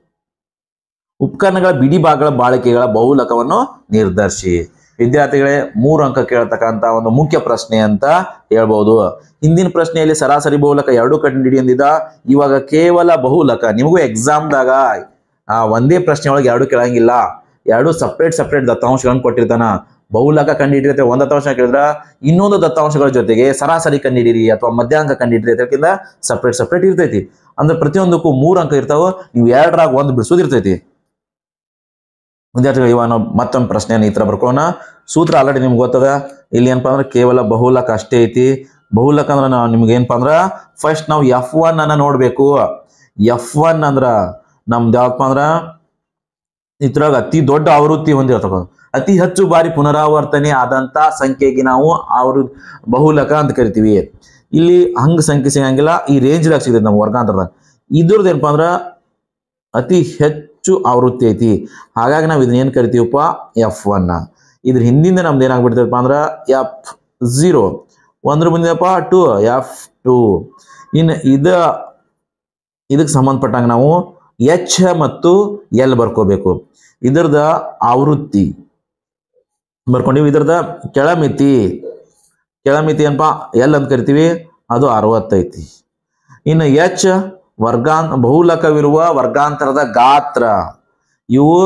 ಉಪಕರಣಗಳ ಬಿಡಿ ಭಾಗಗಳ ಬಾಳಿಕೆಗಳ ಬಹುಲಕವನ್ನು ನಿರ್ಧರಿಸಿ. ವಿದ್ಯಾರ್ಥಿಗಳೇ 3 ಅಂಕ ಕೇಳತಕ್ಕಂಥ ಒಂದು ಮುಖ್ಯ ಪ್ರಶ್ನೆ ಅಂತ ಹೇಳ್ಬಹುದು. ಹಿಂದಿನ ಪ್ರಶ್ನೆಯಲ್ಲಿ ಸರಾಸರಿ ಬಹುಲಕ 2 ಕಂಡುಹಿಡಿ ಅಂದಿದ್ದ, ಇವಾಗ ಕೇವಲ ಬಹುಲಕ. ನಿಮಗೂ ಎಕ್ಸಾಮ್ದಾಗ ಒಂದೇ ಪ್ರಶ್ನೆ ಒಳಗೆ 2 ಕೇಳಂಗಿಲ್ಲ, 2 ಸಪ್ರೇಟ್ ದತ್ತಾಂಶಗಳನ್ನು ಕೊಟ್ಟಿರ್ತಾನ. ಬಹುಲಕ ಕಂಡುಹಿಡಿದ್ರೆ ಒಂದು ದತ್ತಾಂಶ ಕೇಳಿದ್ರ ಇನ್ನೊಂದು ದತ್ತಾಂಶಗಳ ಜೊತೆಗೆ ಸರಾಸರಿ ಕಂಡುಹಿಡಿರಿ ಅಥವಾ ಮಧ್ಯಾಂಕ ಕಂಡುಹಿಡಿರಿ ಅದಕ್ಕಿಂತ ಸಪ್ರೇಟ್ ಇರ್ತೈತಿ. ಅಂದ್ರೆ ಪ್ರತಿಯೊಂದಕ್ಕೂ 3 ಅಂಕ ಇರ್ತಾವ, ನೀವು 2ರಾಗ 1 ಬಿಡಿಸೋದಿರ್ತೈತಿ. ವಿದ್ಯಾರ್ಥಿಗಳು ಇವಾಗ ನಾವು ಮತ್ತೊಂದು ಪ್ರಶ್ನೆಯನ್ನು ಈ ತರ ಬರ್ಕೊಳ್ಳೋಣ. ಸೂತ್ರ ಆಲ್ರೆಡಿ ನಿಮ್ಗೆ ಗೊತ್ತದ. ಇಲ್ಲಿ ಏನಪ್ಪಾ ಅಂದ್ರೆ ಕೇವಲ ಬಹುಲಕ ಅಷ್ಟೇ ಐತಿ. ಬಹುಲಕ ಅಂದ್ರೆ ನಿಮ್ಗೆ ಏನಪ್ಪಾ ಅಂದ್ರ ಫಸ್ಟ್ ನಾವು F1 ಅನ್ನ ನೋಡ್ಬೇಕು. F1 ಅಂದ್ರ ನಮ್ದು ಯಾವಪ್ಪ ಅಂದ್ರ ಇದ್ರಾಗ ಅತಿ ದೊಡ್ಡ ಆವೃತ್ತಿ ಹೊಂದಿರತಕ್ಕ ಅತಿ ಹೆಚ್ಚು ಬಾರಿ ಪುನರಾವರ್ತನೆ ಆದಂತ ಸಂಖ್ಯೆಗೆ ನಾವು ಬಹುಲಕ ಅಂತ ಕರಿತೀವಿ. ಇಲ್ಲಿ ಹಂಗ ಸಂಖ್ಯೆ ಸಿಗಂಗಿಲ್ಲ, ಈ ರೇಂಜ್ ದಾಗ ಸಿಗ್ತೈತಿ ನಮ್ಮ ವರ್ಗಾಂತರದ. ಇದ್ರದ್ದು ಏನಪ್ಪಾ ಅಂದ್ರ ಅತಿ ಹೆಚ್ಚು ಆವೃತ್ತಿ ಐತಿ, ಹಾಗಾಗಿ ನಾವು ಇದನ್ನ ಏನ್ ಕರಿತೀವಪ್ಪ F1. ಇದ್ರ ಹಿಂದಿಂದ ನಮ್ದು ಏನಾಗ್ಬಿಡ್ತೈತಪ್ಪ ಅಂದ್ರ F0, ಒಂದ್ರ ಮುಂದೆಪ್ಪ 2 F2. ಇನ್ನು ಇದಕ್ಕೆ ಸಂಬಂಧಪಟ್ಟಂಗ ನಾವು H ಮತ್ತು L ಬರ್ಕೋಬೇಕು. ಇದರದ ಆವೃತ್ತಿ ಬರ್ಕೊಂಡಿವಿ. ಇದರದ ಕೆಳಮಿತಿ ಏನಪ್ಪಾ L ಅಂತ ಕರಿತೀವಿ, ಅದು 60 ಐತಿ. ಇನ್ನು H ಬಹುಲಕವಿರುವ ವರ್ಗಾಂತರದ ಗಾತ್ರ. ಇವು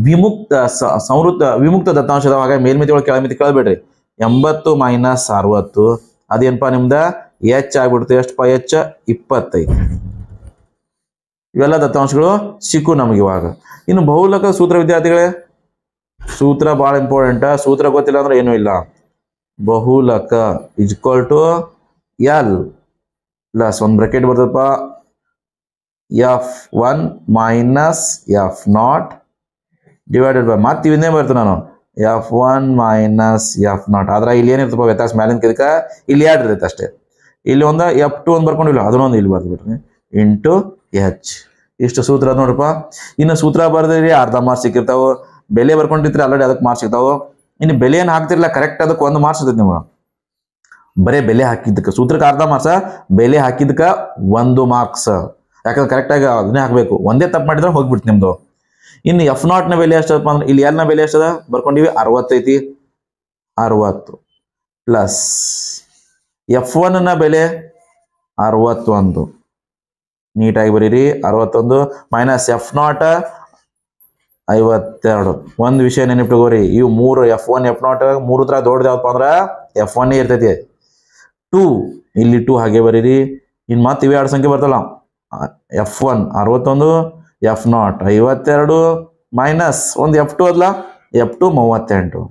ವಿಮುಕ್ತ ದತ್ತಾಂಶದ ಹಾಗೆ ಮೇಲ್ಮಿತಿ ಒಳಗೆ ಕೆಳಮಿತಿ ಕೇಳಬೇಡ್ರಿ. 80 - 60 ಅದೇನಪ್ಪ ನಿಮ್ದ H ಆಗ್ಬಿಡ್ತು. ಎಷ್ಟಪ್ಪ H? 25. ಇವೆಲ್ಲ ದತ್ತಾಂಶಗಳು ಸಿಕ್ಕು ನಮ್ಗೆ ಇವಾಗ. ಇನ್ನು ಬಹುಲಕ ಸೂತ್ರ ವಿದ್ಯಾರ್ಥಿಗಳೇ, ಸೂತ್ರ ಬಹಳ ಇಂಪಾರ್ಟೆಂಟ್. ಸೂತ್ರ ಗೊತ್ತಿಲ್ಲ ಅಂದ್ರೆ ಏನೂ ಇಲ್ಲ. ಬಹುಲಕ = L ಪ್ಲಸ್ ಒಂದು ಬ್ರಾಕೆಟ್ ಬರ್ತದಪ್ಪ F1 - F0 ಡಿವೈಡೆಡ್ ಬೈ ಮತ್ತೆ ಇವನ್ನೇ ಬರ್ತು ನಾನು F1 - F0. ಆದ್ರೆ ಇಲ್ಲಿ ಏನಿರ್ತಪ್ಪ ವ್ಯತ್ಯಾಸ ಮ್ಯಾಲಿನ ಇದಕ್ಕ ಇಲ್ಲಿ 2 ಇರ್ತೈತೆ ಅಷ್ಟೇ. ಇಲ್ಲಿ ಒಂದು F2 ಒಂದು ಬರ್ಕೊಂಡಿಲ್ಲ, ಅದನ್ನೊಂದು ಇಲ್ಲಿ ಬರ್ದ್ಬಿಟ್ರಿ ಇಂಟು H. ಇಷ್ಟು ಸೂತ್ರ ಅದ ನೋಡ್ರಪ್ಪ. ಇನ್ನು ಸೂತ್ರ ಬರ್ದ್ರಿ ಅರ್ಧ ಮಾರ್ಕ್ಸ್ ಸಿಕ್ಕಿರ್ತಾವ. ಬೆಲೆ ಬರ್ಕೊಂಡಿರ್ತೀರಿ ಆಲ್ರೆಡಿ ಅದಕ್ಕೆ ಮಾರ್ಕ್ಸ್ ಸಿಗ್ತಾವ. ಇನ್ನು ಬೆಲೆ ಏನು ಹಾಕ್ತಿರ್ಲಿಲ್ಲ ಕರೆಕ್ಟ್ ಅದಕ್ಕೆ 1 ಮಾರ್ಕ್ಸ್ ಇರ್ತೈತಿ ನಿಮ್ಗೆ. ಬರೇ ಬೆಲೆ ಹಾಕಿದ್ದಕ್ಕೆ ಸೂತ್ರಕ್ಕೆ ಅರ್ಧ ಮಾರ್ಕ್ಸ್, ಬೆಲೆ ಹಾಕಿದ್ದಕ್ಕೆ 1 ಮಾರ್ಕ್ಸ್. ಯಾಕಂದ್ರೆ ಕರೆಕ್ಟಾಗಿ ಅದನ್ನೇ ಹಾಕಬೇಕು. ಒಂದೇ ತಪ್ಪು ಮಾಡಿದ್ರೆ ಹೋಗ್ಬಿಡ್ತು ನಿಮ್ದು. ಇನ್ನು F0 ನ ಬೆಲೆ ಎಷ್ಟಪ್ಪ ಅಂದ್ರೆ ಇಲ್ಲಿ L ನ ಬೆಲೆ ಎಷ್ಟದ ಬರ್ಕೊಂಡಿವಿ 60 ಐತಿ. 60 ಪ್ಲಸ್ F1 ನ ಬೆಲೆ 61. ನೀಟಾಗಿ ಬರೀರಿ. 61 ಮೈನಸ್ F0 52. ಒಂದು ವಿಷಯ ನೆನಪಿಟ್ಕೋರಿ, ಇವು 3 F1 F0 3 ತರ ದೊಡ್ಡದು ಯಾವಪ್ಪ ಅಂದ್ರೆ F1 ಇರ್ತೈತಿ. 2 ಇಲ್ಲಿ 2 ಹಾಗೆ ಬರೀರಿ. ಇನ್ನು ಮತ್ತೆ ಇವೆ 2 ಸಂಖ್ಯೆ ಬರ್ತಲ್ಲ, F1 61 F0 52 ಮೈನಸ್ ಒಂದು F2 ಅಲ್ಲ F2 38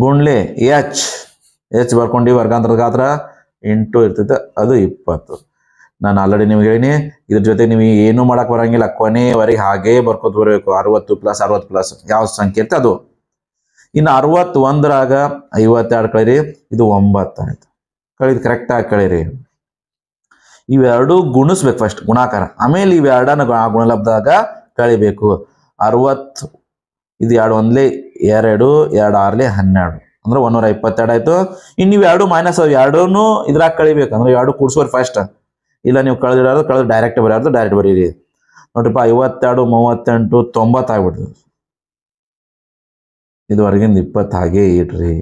ಗುಣ್ಲೆ H ಬರ್ಕೊಂಡು ವರ್ಗಾಂತರದ ಗಾತ್ರ ಇಂಟು ಇರ್ತೈತೆ, ಅದು 20. ನಾನು ಆಲ್ರೆಡಿ ನಿಮ್ಗೆ ಹೇಳೀನಿ. ಇದ್ರ ಜೊತೆ ನೀವು ಏನು ಮಾಡಕ್ ಬರಂಗಿಲ್ಲ, ಕೊನೆವರೆಗೆ ಹಾಗೇ ಬರ್ಕೋತ ಬರಬೇಕು. 60 + 60 + ಯಾವ ಸಂಖ್ಯೆ ಇರುತ್ತೆ ಅದು. ಇನ್ನು 61ರಾಗ 52 ಕಳೀರಿ, ಇದು 9 ಆಯ್ತು. ಕಳೀರಿ, ಕರೆಕ್ಟಾಗಿ ಕಳೀರಿ. ಇವೆರಡು ಗುಣಿಸ್ಬೇಕು ಫಸ್ಟ್, ಗುಣಾಕಾರ. ಆಮೇಲೆ ಇವೆರಡನ್ನ ಗುಣಲಬ್ಧದಾಗ ಕಳಿಬೇಕು. 60 ಇದು 2 ಒಂದ್ಲೆ 2 2 6ಲೆ 12 ಅಂದ್ರೆ 122 ಆಯ್ತು. ಇನ್ನು ನೀವು ಎರಡು ಮೈನಸ್ ಎರಡೂ ಇದ್ರಾಗ ಕಳಿಬೇಕು ಅಂದ್ರೆ ಎರಡು ಕೂಡ್ಸೋರು ಫಸ್ಟ್. ಇಲ್ಲ ನೀವು ಕಳೆದಿರೋದು ಕಳೆದು ಡೈರೆಕ್ಟ್ ಬರೆಯೋದು ಡೈರೆಕ್ಟ್ ಬರೀರಿ. ನೋಡ್ರಿಪ್ಪ 52 38 90 ಆಗ್ಬಿಡ್ತದೆ. ಇದುವರೆಗಿಂದ 20 ಹಾಗೆ ಇಡ್ರಿ.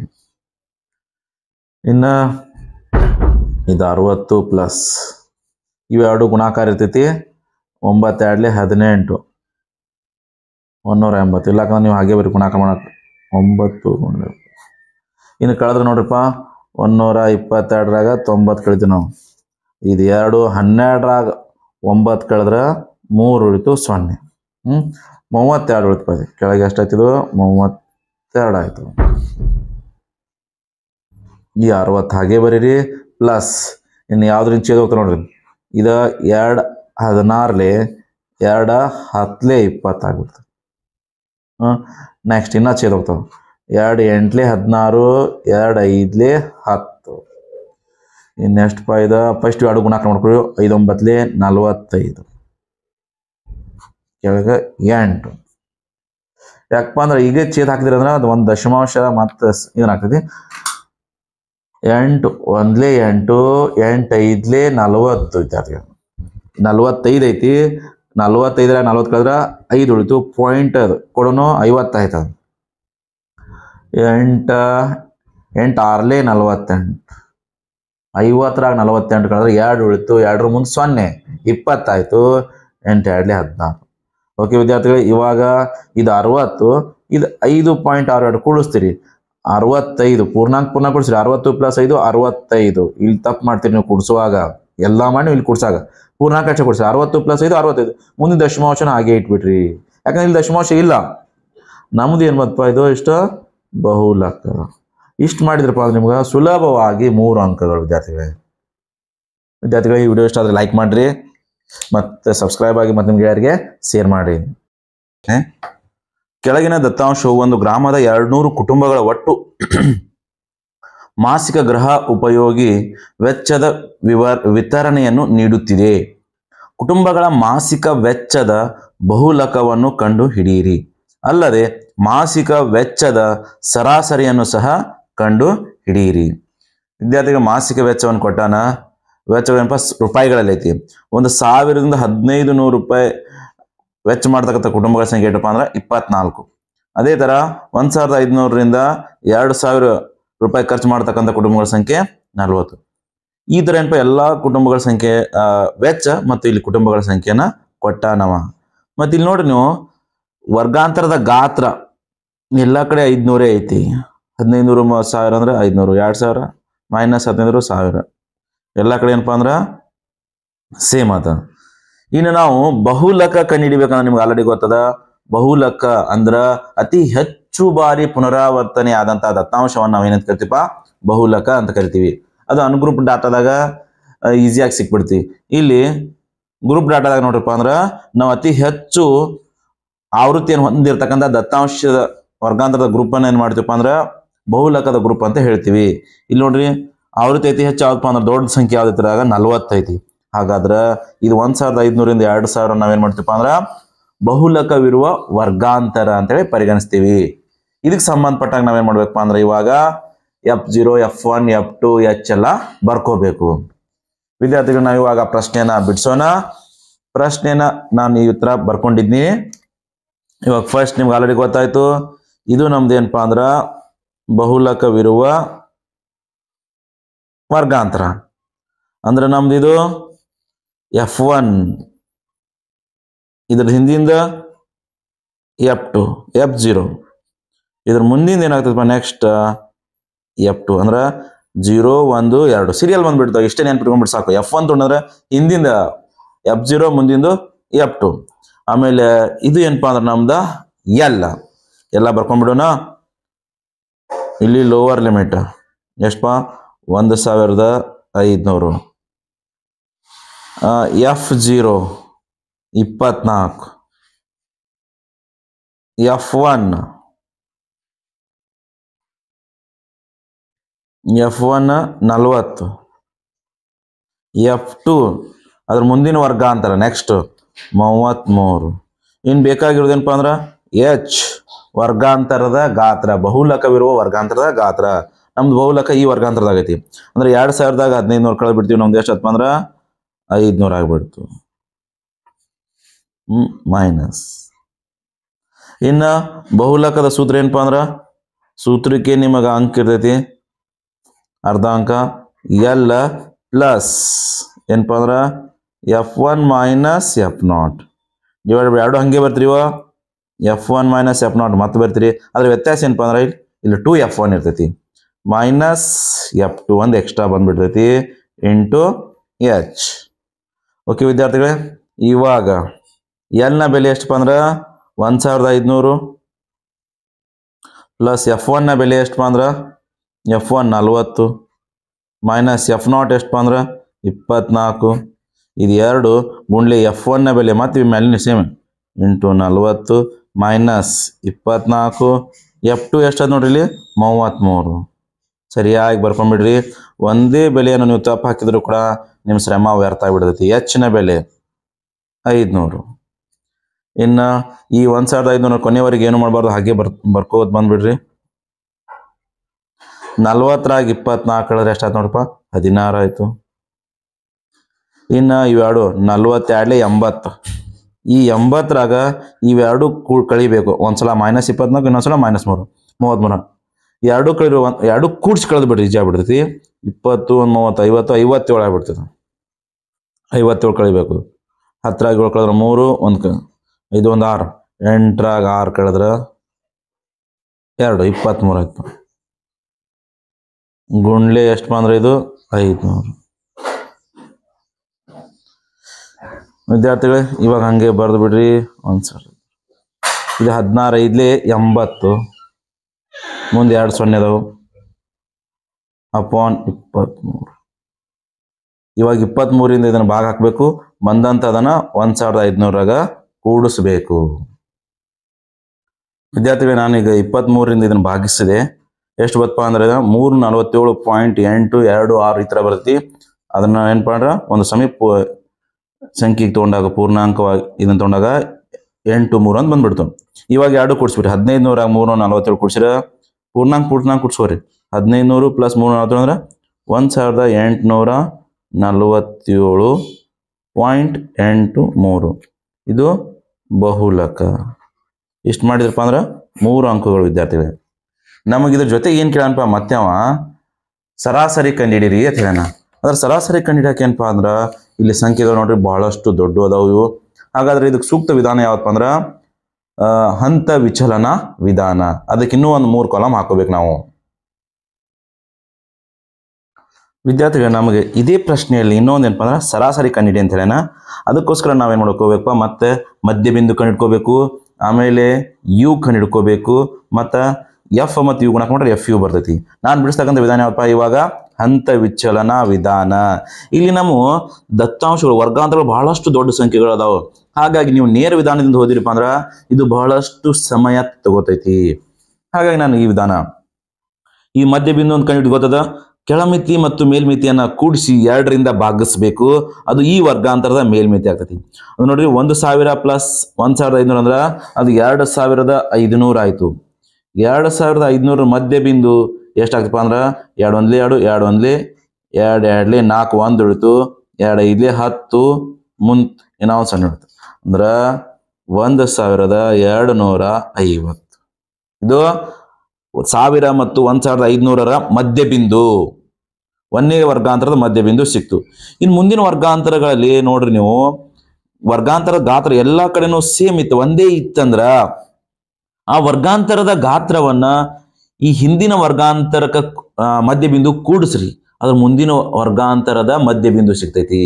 ಇನ್ನು ಇದು 60 ಪ್ಲಸ್ ಇವೆರಡು ಗುಣಾಕಾರ ಇರ್ತೈತಿ. 9 2ಲೆ 18 180. ಇಲ್ಲಕಂದ್ರೆ ನೀವು ಹಾಗೆ ಬರೀ ಗುಣಾಕಾರ ಮಾಡಕ್ಕೆ 9. ಇನ್ನು ಕಳೆದ್ರೆ ನೋಡ್ರಿಪ್ಪ 122ರಾಗ 90 ಕಳಿತೀವಿ ನಾವು. ಇದು 2 12ರಾಗ 9 ಕಳೆದ್ರೆ 3 ಉಳಿತು 0. 32 ಉಳಿತು. ಕೆಳಗೆ ಎಷ್ಟಾಯ್ತಿದು 32 ಆಯ್ತು. ಈ 60 ಹಾಗೆ ಬರೀರಿ ಪ್ಲಸ್ ಇನ್ನು ಯಾವ್ದ್ರಿಂದ ಛೇದ ಹೋಗ್ತಾರೆ ನೋಡ್ರಿ. ಇದು 2 16ಲೆ 2 10ಲೆ 20 ಆಗ್ಬಿಡ್ತದೆ. ನೆಕ್ಸ್ಟ್ ಇನ್ನ ಛೇದ ಹೋಗ್ತಾವ. 2 8ಲೆ 16 2 5ಲೆ 10. ಇನ್ನು ಎಷ್ಟಪ್ಪ ಇದು ಫಸ್ಟ್ 2 ಗುಣಾಕಾರ ಮಾಡ್ಕೊಳ್ಳಿ. 5 9ಲೆ 45 ಕೆಳಗೆ 8. ಯಾಕಪ್ಪ ಅಂದ್ರೆ ಈಗ ಛೇದ ಹಾಕಿದ್ರಿ ಅಂದ್ರೆ ಅದು 1 ದಶಮಾಂಶ ಮತ್ತೆ ಏನಾಗ್ತದೆ 8 1ಲೆ 8 8 5ಲೆ 40 ವಿದ್ಯಾರ್ಥಿಗಳು 45 ಐತಿ. 45ರ 40 ಕಳೆದ್ರೆ 5 ಉಳಿತು. ಪಾಯಿಂಟ್ ಅದು ಕೊಡೋನು 50 ಆಯ್ತದ. 8 6ಲೆ 48 50ರಾಗ 48 ಕಳೆದ್ರೆ 2 ಉಳಿತು. 2ರ ಮುಂದೆ 0 20 ಆಯ್ತು. 8 2ಲೆ 16. ಓಕೆ ವಿದ್ಯಾರ್ಥಿಗಳು, ಇವಾಗ ಇದು 60 ಇದು 5.62 ಕೂಡಿಸ್ತೀರಿ. 65 ಪೂರ್ಣಾಂಕ ಕೂಡಿಸ್ರಿ. 60 + 5 65. ಇಲ್ಲಿ ತಪ್ಪು ಮಾಡ್ತೀರಿ ನೀವು ಕೂಡಿಸುವಾಗ. ಎಲ್ಲ ಮಾಡಿ ಇಲ್ಲಿ ಕೂಡ್ಸಾಗ ಪೂರ್ಣಾಂಕ ಅಷ್ಟೇ ಕೂಡಿಸಿ. 60 + 5 65. ಮುಂದಿನ ದಶಮಾಂಶನ ಹಾಗೆ ಇಟ್ಬಿಟ್ರಿ. ಯಾಕಂದ್ರೆ ಇಲ್ಲಿ ದಶಮಾಂಶ ಇಲ್ಲ. ನಮ್ದು ಏನು ಬಂತಪ್ಪ ಇದು ಇಷ್ಟು ಬಹುಲಕ. ಇಷ್ಟು ಮಾಡಿದ್ರಪ್ಪ ಅಂದ್ರೆ ನಿಮ್ಗೆ ಸುಲಭವಾಗಿ 3 ಅಂಕಗಳು ವಿದ್ಯಾರ್ಥಿಗಳೇ. ಈ ವಿಡಿಯೋ ಇಷ್ಟ ಆದರೆ ಲೈಕ್ ಮಾಡಿರಿ, ಮತ್ತು ಸಬ್ಸ್ಕ್ರೈಬ್ ಆಗಿ, ಮತ್ತು ನಿಮ್ಗೆ ಯಾರಿಗೆ ಶೇರ್ ಮಾಡಿ. ಕೆಳಗಿನ ದತ್ತಾಂಶವು ಒಂದು ಗ್ರಾಮದ 200 ಕುಟುಂಬಗಳ ಒಟ್ಟು ಮಾಸಿಕ ಗೃಹ ಉಪಯೋಗಿ ವೆಚ್ಚದ ವಿತರಣೆಯನ್ನು ನೀಡುತ್ತಿದೆ. ಕುಟುಂಬಗಳ ಮಾಸಿಕ ವೆಚ್ಚದ ಬಹುಲಕವನ್ನು ಕಂಡು ಹಿಡಿಯಿರಿ. ಅಲ್ಲದೆ ಮಾಸಿಕ ವೆಚ್ಚದ ಸರಾಸರಿಯನ್ನು ಸಹ ಕಂಡು ಹಿಡಿಯಿರಿ. ವಿದ್ಯಾರ್ಥಿಗಳ ಮಾಸಿಕ ವೆಚ್ಚವನ್ನು ಕೊಟ್ಟಾನ. ವೆಚ್ಚವೇನಪ್ಪ ರೂಪಾಯಿಗಳಲ್ಲಿ ಐತಿ. 1000ರಿಂದ 1500 ರೂಪಾಯಿ ವೆಚ್ಚ ಮಾಡ್ತಕ್ಕಂಥ ಕುಟುಂಬಗಳ ಸಂಖ್ಯೆ ಏನಪ್ಪ ಅಂದ್ರೆ 24. ಅದೇ ಥರ 1500ರಿಂದ 2000 ರೂಪಾಯಿ ಖರ್ಚು ಮಾಡ್ತಕ್ಕಂಥ ಕುಟುಂಬಗಳ ಸಂಖ್ಯೆ 40. ಈ ಥರ ಏನಪ್ಪ ಎಲ್ಲ ಕುಟುಂಬಗಳ ಸಂಖ್ಯೆ ವೆಚ್ಚ ಮತ್ತು ಇಲ್ಲಿ ಕುಟುಂಬಗಳ ಸಂಖ್ಯೆನ ಕೊಟ್ಟಾನವ. ಮತ್ತು ಇಲ್ಲಿ ನೋಡ್ರಿ ನೀವು ವರ್ಗಾಂತರದ ಗಾತ್ರ ಎಲ್ಲ ಕಡೆ 500 ಐತಿ. 1500 1000 ಅಂದ್ರೆ 500, 2000 ಮೈನಸ್ 1500 1000 ಎಲ್ಲ ಕಡೆ ಏನಪ್ಪ ಅಂದ್ರೆ ಸೇಮ್ ಆತ. ಇನ್ನು ನಾವು ಬಹುಲಕ ಕಂಡುಹಿಡಿಬೇಕಂದ್ರೆ ನಿಮ್ಗೆ ಆಲ್ರೆಡಿ ಗೊತ್ತದ. ಬಹುಲಕ ಅಂದ್ರ ಅತಿ ಹೆಚ್ಚು ಬಾರಿ ಪುನರಾವರ್ತನೆ ಆದಂತಹ ದತ್ತಾಂಶವನ್ನು ನಾವು ಏನಂತ ಕರಿತೀವಿ? ಬಹುಲಕ ಅಂತ ಕರಿತೀವಿ. ಅದು ಅನ್ಗ್ರೂಪ್ ಡಾಟಾದಾಗ ಈಸಿಯಾಗಿ ಸಿಕ್ಬಿಡ್ತೀವಿ. ಇಲ್ಲಿ ಗ್ರೂಪ್ ಡಾಟಾದಾಗ ನೋಡ್ರಪ್ಪ ಅಂದ್ರೆ ನಾವು ಅತಿ ಹೆಚ್ಚು ಆವೃತ್ತಿಯನ್ನು ಹೊಂದಿರತಕ್ಕಂಥ ದತ್ತಾಂಶದ ವರ್ಗಾಂತರದ ಗ್ರೂಪ್ ಅನ್ನು ಏನ್ ಮಾಡ್ತೀವಪ್ಪ ಅಂದ್ರೆ ಬಹುಲಕದ ಗ್ರೂಪ್ ಅಂತ ಹೇಳ್ತೀವಿ. ಇಲ್ಲಿ ನೋಡ್ರಿ ಆವೃತ್ತಿ ಅತಿ ಹೆಚ್ಚು ಯಾವ್ದಪ್ಪ ಅಂದ್ರೆ ದೊಡ್ಡ ಸಂಖ್ಯೆ ಯಾವ್ದಿದ್ರಾಗ 40 ಐತಿ. ಹಾಗಾದ್ರೆ ಇದು 1500ರಿಂದ 2000 ನಾವೇನ್ ಮಾಡ್ತೀವಪ್ಪ ಅಂದ್ರೆ ಬಹುಲಕವಿರುವ ವರ್ಗಾಂತರ ಅಂತೇಳಿ ಪರಿಗಣಿಸ್ತೀವಿ. ಇದಕ್ಕೆ ಸಂಬಂಧಪಟ್ಟಾಗ ನಾವೇನ್ ಮಾಡ್ಬೇಕಪ್ಪ ಅಂದ್ರೆ ಇವಾಗ F0 F1 F2 H ಎಲ್ಲ ಬರ್ಕೋಬೇಕು. ವಿದ್ಯಾರ್ಥಿಗಳು ನಾವು ಇವಾಗ ಪ್ರಶ್ನೆಯನ್ನ ಬಿಡಿಸೋಣ. ಪ್ರಶ್ನೆನ ನಾನು ಈ ಉತ್ತರ ಬರ್ಕೊಂಡಿದ್ನಿ. ಇವಾಗ ಫಸ್ಟ್ ನಿಮ್ಗೆ ಆಲ್ರೆಡಿ ಗೊತ್ತಾಯ್ತು. ಇದು ನಮ್ದು ಏನಪ್ಪಾ ಅಂದ್ರ ಬಹುಲಕವಿರುವ ವರ್ಗಾಂತರ ಅಂದ್ರೆ ನಮ್ದು ಇದು F1, ಇದ್ರ ಹಿಂದಿಂದ F2 F0, ಇದ್ರ ಮುಂದಿಂದ ಏನಾಗ್ತದಪ್ಪ ನೆಕ್ಸ್ಟ್ F2 ಅಂದ್ರೆ 0 1 2 ಸೀರಿಯಲ್ ಬಂದ್ಬಿಡ್ತಾವೆ. ಇಷ್ಟೇ ನೆನ್ಪಿಟ್ಕೊಂಡ್ಬಿಟ್ಟು ಸಾಕು. F1 ತೊಗೊಂಡ್ರೆ ಹಿಂದಿಂದ F0 ಮುಂದಿಂದು F2. ಆಮೇಲೆ ಇದು ಏನಪ್ಪಾ ಅಂದ್ರೆ ನಮ್ದ ಎಲ್ಲ ಬರ್ಕೊಂಡ್ಬಿಡೋಣ. ಇಲ್ಲಿ ಲೋವರ್ ಲಿಮಿಟ್ ಎಷ್ಟಪ್ಪ 1500. F0 24, F1 F1 40, F2 ಅದ್ರ ಮುಂದಿನ ವರ್ಗಾಂತರ ನೆಕ್ಸ್ಟ್ 33. ಇನ್ನು ಬೇಕಾಗಿರೋದೇನಪ್ಪ ಅಂದ್ರೆ ಎಚ್ ವರ್ಗಾಂತರದ ಗಾತ್ರ, ಬಹುಲಕವಿರುವ ವರ್ಗಾಂತರದ ಗಾತ್ರ. ನಮ್ದು ಬಹುಲಕ ಈ ವರ್ಗಾಂತರದಾಗ ಐತಿ ಅಂದ್ರೆ 2000ದಾಗ 1500 ಕಳೆದು ಬಿಡ್ತೀವಿ. ನಮ್ದು ಎಷ್ಟಪ್ಪ ಅಂದ್ರೆ 500 ಆಗಿಬಿಡ್ತು ಮೈನಸ್. ಇನ್ನು ಬಹುಲಕದ ಸೂತ್ರ ಏನಪ್ಪಾ ಅಂದ್ರೆ ಸೂತ್ರಕ್ಕೆ ನಿಮಗೆ ಅಂಕ ಇರ್ತೈತಿ ಅರ್ಧ ಅಂಕ. ಎಲ್ ಪ್ಲಸ್ ಏನಪ್ಪ ಅಂದ್ರೆ F1 minus F0 divide by 2 ಹಂಗೆ ಬರ್ತೀರಿವ F1 ಮೈನಸ್ F0 ಮತ್ತೆ ಬರ್ತೀರಿ. ಅದ್ರ ವ್ಯತ್ಯಾಸ ಏನಪ್ಪ ಅಂದ್ರೆ ಇಲ್ಲಿ 2F1 ಇರ್ತೈತಿ ಮೈನಸ್ F2 ಒಂದು ಎಕ್ಸ್ಟ್ರಾ ಬಂದ್ಬಿಡ್ತೈತಿ ಇಂಟು ಎಚ್. ಓಕೆ ವಿದ್ಯಾರ್ಥಿಗಳೇ, ಇವಾಗ ಎಲ್ನ ಬೆಲೆ ಎಷ್ಟಪ್ಪ ಅಂದ್ರೆ 1500 ಪ್ಲಸ್ F1ನ ಬೆಲೆ ಎಷ್ಟಪ್ಪ ಅಂದ್ರೆ F1 40 ಮೈನಸ್ F0 ಎಷ್ಟಪ್ಪ ಅಂದ್ರೆ 24. ಇದು 2 ಗುಂಡ್ಲೆ F1ನ ಬೆಲೆ ಮತ್ತೆ ಮೇಲಿನ ಸೇಮ್ ಇಂಟು 40 ಮೈನಸ್ 24. F2 ಎಷ್ಟದ ನೋಡ್ರಿ ಇಲ್ಲಿ 33. ಸರಿಯಾಗಿ ಬರ್ಕೊಂಡ್ಬಿಡ್ರಿ. ಒಂದೇ ಬೆಲೆಯನ್ನು ನೀವು ತಪ್ಪು ಹಾಕಿದ್ರು ಕೂಡ ನಿಮ್ಮ ಶ್ರಮ ವ್ಯರ್ಥ ಆಗಿಬಿಡ್ತೈತಿ. ಹೆಚ್ಚಿನ ಬೆಲೆ 500. ಇನ್ನು ಈ 1500 ಕೊನೆಯವರೆಗೆ ಏನು ಮಾಡಬಾರ್ದು, ಹಾಗೆ ಬರ್ಕೋದ್ ಬಂದ್ಬಿಡ್ರಿ. 40ರಾಗ 24 ಕಳೆದ್ರೆ ಎಷ್ಟಾಯ್ತು ನೋಡಪ್ಪ 16 ಆಯ್ತು. ಇನ್ನು ಇವೆರಡು 42 80. ಈ 80ರಾಗ ಇವೆರಡು ಕಳಿಬೇಕು. ಒಂದ್ಸಲ ಮೈನಸ್ 24 ಇನ್ನೊಂದ್ಸಲ ಮೈನಸ್ 3 33. ಎರಡು ಕಳಿರೋ ಎರಡು ಕೂಡ್ಸಿ ಕಳೆದು ಬಿಡ್ರಿ, ಈಜಿ ಆಗ್ಬಿಡ್ತೈತಿ. 20 1 30 50 57 ಆಗ್ಬಿಡ್ತದೆ. 57 ಕಳಿಬೇಕು. 10ರಾಗ 7 ಕಳೆದ್ರೆ 3 1 5 1 6 8ರಾಗ 6 ಕಳೆದ್ರೆ 2 23 ಆಯ್ತು. ಗುಂಡ್ಲೆ ಎಷ್ಟು ಬಂದ್ರೆ ಇದು 500. ವಿದ್ಯಾರ್ಥಿಗಳೇ ಇವಾಗ ಹಂಗೆ ಬರ್ದು ಬಿಡ್ರಿ ಒಂದ್ಸರಿ. ಇದು 16 5 80 ಮುಂದೆ 2 0 ಅದಾವು ಅಪಾನ್ 23. ಇವಾಗ 23ರಿಂದ ಇದನ್ನು ಭಾಗ ಹಾಕಬೇಕು. ಬಂದಂತ ಅದನ್ನ 1500ರಾಗ ಕೂಡಿಸ್ಬೇಕು. ವಿದ್ಯಾರ್ಥಿಗಳೇ ನಾನೀಗ 23ರಿಂದ ಇದನ್ನು ಭಾಗಿಸಿದೆ. ಎಷ್ಟು ಬತ್ತಪ್ಪ ಅಂದ್ರೆ 347.826 ಈ ಥರ ಬರ್ತೈತಿ. ಅದನ್ನ ಏನಪ್ಪ ಅಂದ್ರೆ ಒಂದು ಸಮೀಪ ಸಂಖ್ಯೆಗೆ ತೊಗೊಂಡಾಗ ಪೂರ್ಣಾಂಕವಾಗಿ ಇದನ್ನು ತೊಗೊಂಡಾಗ 8 3 ಅಂತ ಬಂದ್ಬಿಡ್ತು. ಇವಾಗ 2 ಕೂಡಿಸ್ಬಿಟ್ರಿ. 1500ರಾಗ 347 ಕೂಡಿಸಿರ ಪೂರ್ಣಾಂಕ ಕೂಡ್ಸೋರಿ. 1500 ಪ್ಲಸ್ 347 ಅಂದ್ರೆ 1847.83. ಇದು ಬಹುಲಕ. ಇಷ್ಟು ಮಾಡಿದ್ರಪ್ಪ ಅಂದ್ರೆ 3 ಅಂಕಗಳು ವಿದ್ಯಾರ್ಥಿಗಳೇ. ನಮಗಿದ್ರ ಜೊತೆ ಏನು ಕೇಳನಪ್ಪ ಮತ್ತೆ ಅವ ಸರಾಸರಿ ಕಂಡಿಡಿರಿ ಅಂತ ಹೇಳೋಣ. ಅದ್ರ ಸರಾಸರಿ ಕಂಡಿಡಿಯಕ್ಕೆ ಏನಪ್ಪ ಅಂದ್ರೆ ಇಲ್ಲಿ ಸಂಖ್ಯೆಗಳು ನೋಡ್ರಿ ಬಹಳಷ್ಟು ದೊಡ್ಡ ಅದಾವು ಇವು. ಹಾಗಾದ್ರೆ ಇದಕ್ಕೆ ಸೂಕ್ತ ವಿಧಾನ ಯಾವತ್ತಪ್ಪ ಅಂದ್ರೆ ಹಂತ ವಿಚಲನ ವಿಧಾನ. ಅದಕ್ಕೆ ಇನ್ನೂ ಒಂದು 3 ಕಾಲಮ್ ಹಾಕೋಬೇಕು ನಾವು. ವಿದ್ಯಾರ್ಥಿಗಳು ನಮಗೆ ಇದೇ ಪ್ರಶ್ನೆಯಲ್ಲಿ ಇನ್ನೊಂದು ಏನಪ್ಪ ಅಂದ್ರೆ ಸರಾಸರಿ ಕಂಡಿಡಿ ಅಂತ ಹೇಳೋಣ. ಅದಕ್ಕೋಸ್ಕರ ನಾವೇನು ಮಾಡ್ಕೋಬೇಕಪ್ಪ ಮತ್ತೆ ಮಧ್ಯ ಬಿಂದು ಕಂಡಿಡ್ಕೋಬೇಕು, ಆಮೇಲೆ ಯು ಕಂಡಿಡ್ಕೋಬೇಕು, ಮತ್ತು ಎಫ್ ಮತ್ತು ಯು ಗುಣಕ ಮಾಡ್ರೆ ಎಫ್ ಯು ಬರ್ತೈತಿ. ನಾನು ಬಿಡಿಸ್ತಕ್ಕಂಥ ವಿಧಾನ ಯಾವಪ್ಪ ಇವಾಗ ಹಂತ ವಿಚಲನ ವಿಧಾನ. ಇಲ್ಲಿ ನಮ್ಮ ದತ್ತಾಂಶಗಳು ವರ್ಗಾಂತರಗಳು ಬಹಳಷ್ಟು ದೊಡ್ಡ ಸಂಖ್ಯೆಗಳು ಅದಾವೆ. ಹಾಗಾಗಿ ನೀವು ನೇರ ವಿಧಾನದಿಂದ ಹೋದಿರಪ್ಪ ಅಂದ್ರೆ ಇದು ಬಹಳಷ್ಟು ಸಮಯ ತಗೋತೈತಿ. ಹಾಗಾಗಿ ನಾನು ಈ ವಿಧಾನ ಈ ಮಧ್ಯ ಬಿಂದು ಒಂದು ಕಂಡು ಗೊತ್ತದ. ಕೆಳಮಿತಿ ಮತ್ತು ಮೇಲ್ಮಿತಿಯನ್ನ ಕೂಡಿಸಿ 2ರಿಂದ ಭಾಗಿಸ್ಬೇಕು. ಅದು ಈ ವರ್ಗಾಂತರದ ಮೇಲ್ಮಿತಿ ಆಗ್ತೈತಿ. ಅದು ನೋಡ್ರಿ 1000 ಪ್ಲಸ್ 1500 ಅಂದ್ರೆ ಅದು 2500 ಆಯ್ತು. 2500 ಮಧ್ಯ ಬಿಂದು ಎಷ್ಟಾಗ್ತಪ್ಪ ಅಂದ್ರೆ 2 1 2 2 1 2 2 4 1 ಉಳಿತು 2 5 10 ಮುಂದೆ ಏನೋ ಸಣ್ಣ ಉಳಿತು ಅಂದ್ರೆ 1250. ಇದು 1000 ಮತ್ತು 1500ರ ಮಧ್ಯ ಬಿಂದು, ಒಂದೇ ವರ್ಗಾಂತರದ ಮಧ್ಯ ಬಿಂದು ಸಿಕ್ತು. ಇನ್ನು ಮುಂದಿನ ವರ್ಗಾಂತರಗಳಲ್ಲಿ ನೋಡ್ರಿ ನೀವು ವರ್ಗಾಂತರ ಗಾತ್ರ ಎಲ್ಲ ಕಡೆನೂ ಸೇಮ್ ಇತ್ತು, ಒಂದೇ ಇತ್ತಂದ್ರ ಆ ವರ್ಗಾಂತರದ ಗಾತ್ರವನ್ನ ಈ ಹಿಂದಿನ ವರ್ಗಾಂತರಕ ಮಧ್ಯ ಬಿಂದು ಕೂಡಿಸ್ರಿ, ಅದ್ರ ಮುಂದಿನ ವರ್ಗಾಂತರದ ಮಧ್ಯ ಬಿಂದು ಸಿಗ್ತೈತಿ.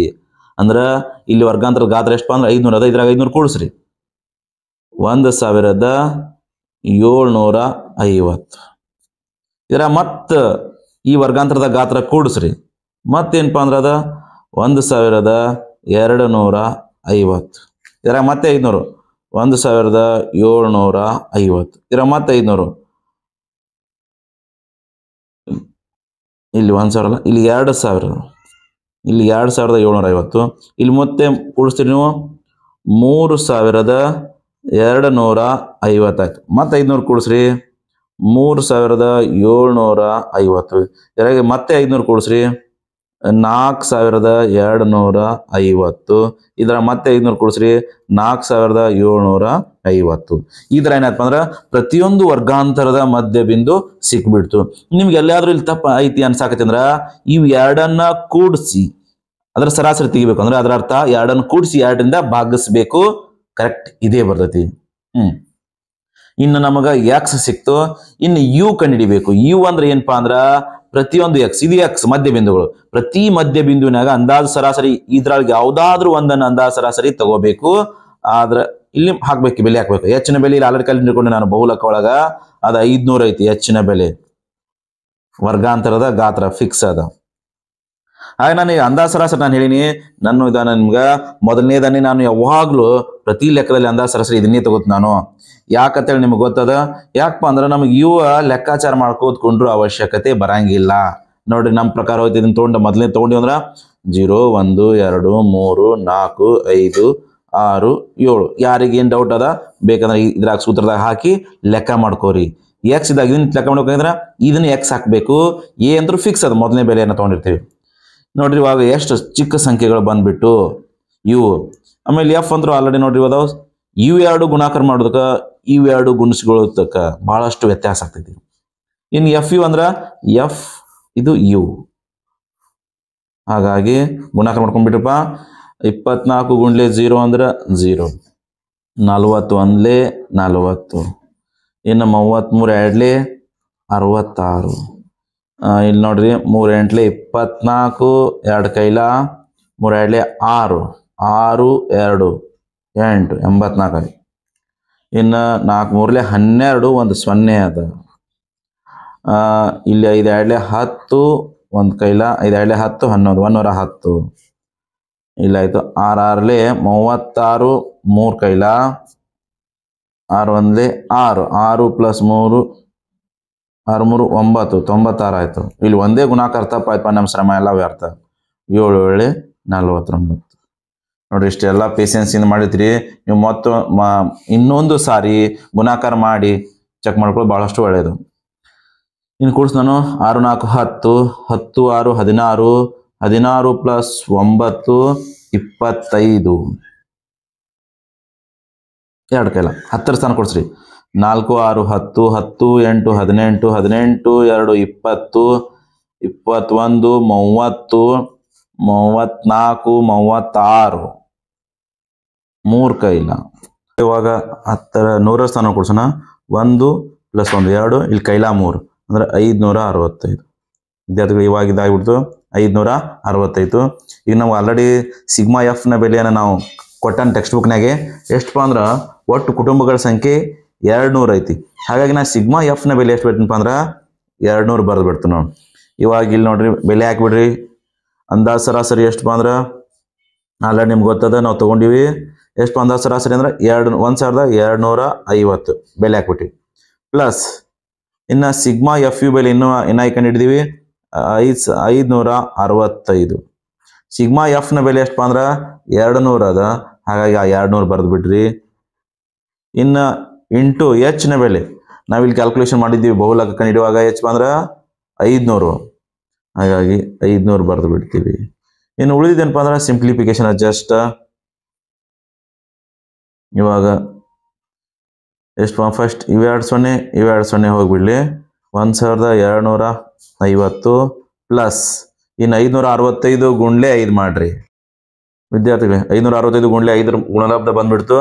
ಅಂದ್ರ ಇಲ್ಲಿ ವರ್ಗಾಂತರದ ಗಾತ್ರ ಎಷ್ಟಪ್ಪ ಅಂದ್ರೆ 500 ಅದ, ಇದ್ರಾಗ 500 ಕೂಡಿಸ್ರಿ 1750. ಇದರ ಮತ್ತ ಈ ವರ್ಗಾಂತರದ ಗಾತ್ರ ಕೂಡಿಸ್ರಿ ಮತ್ತೇನಪ್ಪ ಅಂದ್ರೆ ಅದ 1250. ಇದರ ಮತ್ತೆ 500 1750. ಇದರ ಮತ್ತೆ 500 ಇಲ್ಲಿ 1,000 ಅಲ್ಲ, ಇಲ್ಲಿ 2,000, ಇಲ್ಲಿ 2,750. ಇಲ್ಲಿ ಮತ್ತೆ ಕೂಡಿಸ್ತೀರಿ ನೀವು 3,250 ಆಯ್ತು. ಮತ್ತೆ 500 ಕೂಡಿಸ್ರಿ 3,750. ಇದರಾಗೆ ಮತ್ತೆ 500 ಕೂಡಿಸ್ರಿ 4,250. ಇದರ ಮತ್ತೆ 500 ಕೂಡಿಸ್ರಿ 4,750. ಇದರ ಏನಪ್ಪ ಅಂದ್ರೆ ಪ್ರತಿಯೊಂದು ವರ್ಗಾಂತರದ ಮಧ್ಯ ಬಿಂದು ಸಿಕ್ಬಿಡ್ತು. ನಿಮ್ಗೆ ಎಲ್ಲಾದ್ರೂ ಇಲ್ಲಿ ತಪ್ಪ ಐತಿ ಅನ್ಸಾಕತಿ ಅಂದ್ರ ಇವು ಎರಡನ್ನ ಕೂಡಿಸಿ ಅದರ ಸರಾಸರಿ ತೆಗಿಬೇಕು. ಅಂದ್ರೆ ಅದರ ಅರ್ಥ ಎರಡನ್ನು ಕೂಡಿಸಿ 2ರಿಂದ ಭಾಗಿಸ್ಬೇಕು. ಕರೆಕ್ಟ್ ಇದೇ ಬರ್ತೈತಿ. ಇನ್ನು ನಮಗ ಎಕ್ಸ್ ಸಿಕ್ತು. ಇನ್ನು ಯು ಕಂಡುಹಿಡಿಬೇಕು. ಯು ಅಂದ್ರೆ ಏನಪ್ಪಾ ಅಂದ್ರ ಪ್ರತಿಯೊಂದು ಎಕ್ಸ್, ಇದು ಎಕ್ಸ್ ಮಧ್ಯ ಬಿಂದುಗಳು. ಪ್ರತಿ ಮಧ್ಯ ಬಿಂದುವಿನಾಗ ಅಂದಾಜು ಸರಾಸರಿ ಇದ್ರೊಳಗೆ ಯಾವ್ದಾದ್ರು ಒಂದನ್ನು ಅಂದಾಜು ಸರಾಸರಿ ತಗೋಬೇಕು. ಆದ್ರೆ ಇಲ್ಲಿ ಹಾಕ್ಬೇಕು, ಬೆಲೆ ಹಾಕ್ಬೇಕು. ಹೆಚ್ಚಿನ ಬೆಲೆ ಇಲ್ಲಿ ಆಲ್ರೆಡಿ ಕಲ್ತ್ಕೊಂಡು ನಾನು ಬಹುಲಕ ಒಳಗ ಅದ 500 ಐತಿ ಹೆಚ್ಚಿನ ಬೆಲೆ. ವರ್ಗಾಂತರದ ಗಾತ್ರ ಫಿಕ್ಸ್ ಅದ. ಹಾಗೆ ನಾನು ಅಂದಾಜು ಸರಾಸರಿ ನಾನು ಹೇಳಿನಿ. ನನ್ನ ವಿಧಾನ ನಿಮ್ಗೆ ಮೊದಲನೇದನ್ನೇ ನಾನು ಯಾವಾಗ್ಲೂ ಪ್ರತಿ ಲೆಕ್ಕದಲ್ಲಿ ಅಂದಾಜು ಸರಾಸರಿ ಇದನ್ನೇ ತಗೋತೀನಿ ನಾನು. ಯಾಕಂತೇಳಿ ನಿಮ್ಗೆ ಗೊತ್ತದ. ಯಾಕಪ್ಪ ಅಂದ್ರೆ ನಮಗೆ ಇವ ಲೆಕ್ಕಾಚಾರ ಮಾಡ್ಕೋದ್ಕೊಂಡ್ರು ಅವಶ್ಯಕತೆ ಬರಂಗಿಲ್ಲ. ನೋಡ್ರಿ ನಮ್ಮ ಪ್ರಕಾರ ಹೋಯ್ತು ಇದನ್ನ ಮೊದಲನೇ ತೊಗೊಂಡಿವಿ ಅಂದ್ರೆ 0 1 2 3 4 5 6 7. ಯಾರಿಗೇನು ಡೌಟ್ ಅದ ಬೇಕಂದ್ರೆ ಇದ್ರಾಗ ಸೂತ್ರದಾಗ ಹಾಕಿ ಲೆಕ್ಕ ಮಾಡ್ಕೋರಿ. ಎಕ್ಸ್ ಇದಾಗ ಇದನ್ನ ಲೆಕ್ಕ ಮಾಡ್ಬೇಕಂದ್ರೆ ಇದನ್ನ ಎಕ್ಸ್ ಹಾಕಬೇಕು. ಎ ಅಂತೂ ಫಿಕ್ಸ್ ಅದ, ಮೊದಲನೇ ಬೆಲೆಯನ್ನು ತೊಗೊಂಡಿರ್ತೀವಿ. ನೋಡ್ರಿ ಇವಾಗ ಎಷ್ಟು ಚಿಕ್ಕ ಸಂಖ್ಯೆಗಳು ಬಂದ್ಬಿಟ್ಟು ಇವು. ಆಮೇಲೆ ಎಫ್ ಅಂತೂ ಆಲ್ರೆಡಿ ನೋಡ್ರಿ ಅದಾವ. ಇವು ಎರಡು ಗುಣಾಕಾರ ಮಾಡೋದಕ್ಕೆ ಇವು ಎರಡು ಗುಣಿಸ್ಕೊಳ್ಳೋದಕ್ಕ ಬಹಳಷ್ಟು ವ್ಯತ್ಯಾಸ ಆಗ್ತೈತಿ. ಇನ್ನು ಎಫ್ ಯು ಅಂದ್ರೆ ಎಫ್ ಇದು ಯು. ಹಾಗಾಗಿ ಗುಣಾಕಾರ ಮಾಡ್ಕೊಂಡ್ಬಿಟ್ರಪ್ಪ. 24 ಗುಂಡ್ಲೆ 0 ಅಂದ್ರೆ 0. 41 40. ಇನ್ನು 33 2 66. ಇಲ್ಲಿ ನೋಡ್ರಿ 3 8 24. 2 ಕೈಲ 3 2 6. 6 2 8 84. ಇನ್ನು 4 3 12. ಒಂದು 0 ಅದ. ಇಲ್ಲಿ 5 2 10. ಒಂದು ಕೈಲ 5 2 10 11 110. ಇಲ್ಲಾಯ್ತು 6 6 36. 3 ಕೈಲ 6 1 6. 6 + 3 6 3 9 96 ಆಯ್ತು. ಇಲ್ಲಿ ಒಂದೇ ಗುಣಾಕಾರ ತಪ್ಪಾಯ್ತು, ನಮ್ಮ ಶ್ರಮ ಎಲ್ಲ ವ್ಯರ್ಥ. 7 7 49. ನೋಡ್ರಿ ಇಷ್ಟೆಲ್ಲ ಪೇಷನ್ಸಿಂದ ಮಾಡಿದ್ರಿ ನೀವು. ಇನ್ನೊಂದು ಸಾರಿ ಗುಣಾಕಾರ ಮಾಡಿ ಚೆಕ್ ಮಾಡ್ಕೊಳ್ಳೋದು ಬಹಳಷ್ಟು ಒಳ್ಳೆಯದು. ಇನ್ನು ಕೂಡಿಸ್ ನಾನು 6 4 10. 10 6 16. 16 + 9 25. 2 ಕೈಲ 10ರ ಸ್ಥಾನ ಕೊಡ್ಸ್ರಿ. 4 6 10. 10 8 18. 18 2 20. 21 30. 34 36. 3 ಕೈಲ. ಇವಾಗ 10ರ 100ರ ಸ್ಥಾನ ಕೊಡ್ಸೋಣ. 1 + 1 2. ಇಲ್ಲಿ ಕೈಲ 3 ಅಂದ್ರೆ 565. ವಿದ್ಯಾರ್ಥಿಗಳು ಇವಾಗ ಇದಾಗ್ಬಿಡ್ತು 565. ಈಗ ನಾವು ಆಲ್ರೆಡಿ ಸಿಗ್ಮಾ ಎಫ್ ನ ಬೆಲೆಯನ್ನು ನಾವು ಕೊಟ್ಟನ್ ಟೆಕ್ಸ್ಟ್ ಬುಕ್ನಾಗೆ. ಎಷ್ಟಪ್ಪ ಅಂದ್ರೆ ಒಟ್ಟು ಕುಟುಂಬಗಳ ಸಂಖ್ಯೆ 200 ಐತಿ. ಹಾಗಾಗಿ ನಾ ಸಿಗ್ಮಾ ಎಫ್ ನ ಬೆಲೆ ಎಷ್ಟು ಬಿಡ್ತೀನಪ್ಪ ಅಂದ್ರೆ 200 ಬರೆದು ಬಿಡ್ತು ನಾವು. ಇವಾಗ ಇಲ್ಲಿ ನೋಡ್ರಿ ಬೆಲೆ ಹಾಕಿಬಿಡ್ರಿ. ಅಂದಾಜು ಸರಾಸರಿ ಎಷ್ಟಪ್ಪ ಅಂದ್ರೆ ಆಲ್ರೆಡಿ ನಿಮ್ಗೆ ಗೊತ್ತದ, ನಾವು ತೊಗೊಂಡಿವಿ. ಎಷ್ಟು ಅಂದಾಜು ಸರಾಸರಿ ಅಂದ್ರೆ 1,250 ಬೆಲೆ ಹಾಕ್ಬಿಟ್ಟಿ. ಪ್ಲಸ್ ಇನ್ನು ಸಿಗ್ಮಾ ಎಫ್ ಯು ಬೆಲೆ ಇನ್ನೂ ಕಂಡು ಹಿಡಿದೀವಿ 565. ಸಿಗ್ಮಾ ಎಫ್ ನ ಬೆಲೆ ಎಷ್ಟಪ್ಪ ಅಂದ್ರೆ 200 ಅದ. ಹಾಗಾಗಿ ಆ 200 ಬರೆದು ಬಿಡ್ರಿ. ಇನ್ನು ಇಂಟು ಎಚ್ ನ ಬೆಲೆ ನಾವಿಲ್ಲಿ ಕ್ಯಾಲ್ಕುಲೇಷನ್ ಮಾಡಿದ್ದೀವಿ. ಬಹುಲಕ ಕಂಡು ಹಿಡಿಯುವಾಗ ಎಚ್ ಅಂದ್ರೆ 500. ಹಾಗಾಗಿ 500 ಬರೆದು ಬಿಡ್ತೀವಿ. ಇನ್ನು ಉಳಿದಿದ್ದೇನಪ್ಪ ಅಂದ್ರೆ ಸಿಂಪ್ಲಿಫಿಕೇಶನ್ ಜಸ್ಟ್ ಇವಾಗ ಎಷ್ಟು ಫಸ್ಟ್ ಇವೆರಡು 0 ಇವೆರಡು 0 ಹೋಗ್ಬಿಡ್ಲಿ. 1,250 ಪ್ಲಸ್ ಇನ್ನು 565 ಗುಂಡ್ಲೆ 5 ಮಾಡ್ರಿ ವಿದ್ಯಾರ್ಥಿಗಳೇ. 565 ಗುಂಡ್ಲೆ 5 ಗುಣಲಬ್ಧ ಬಂದ್ಬಿಡ್ತು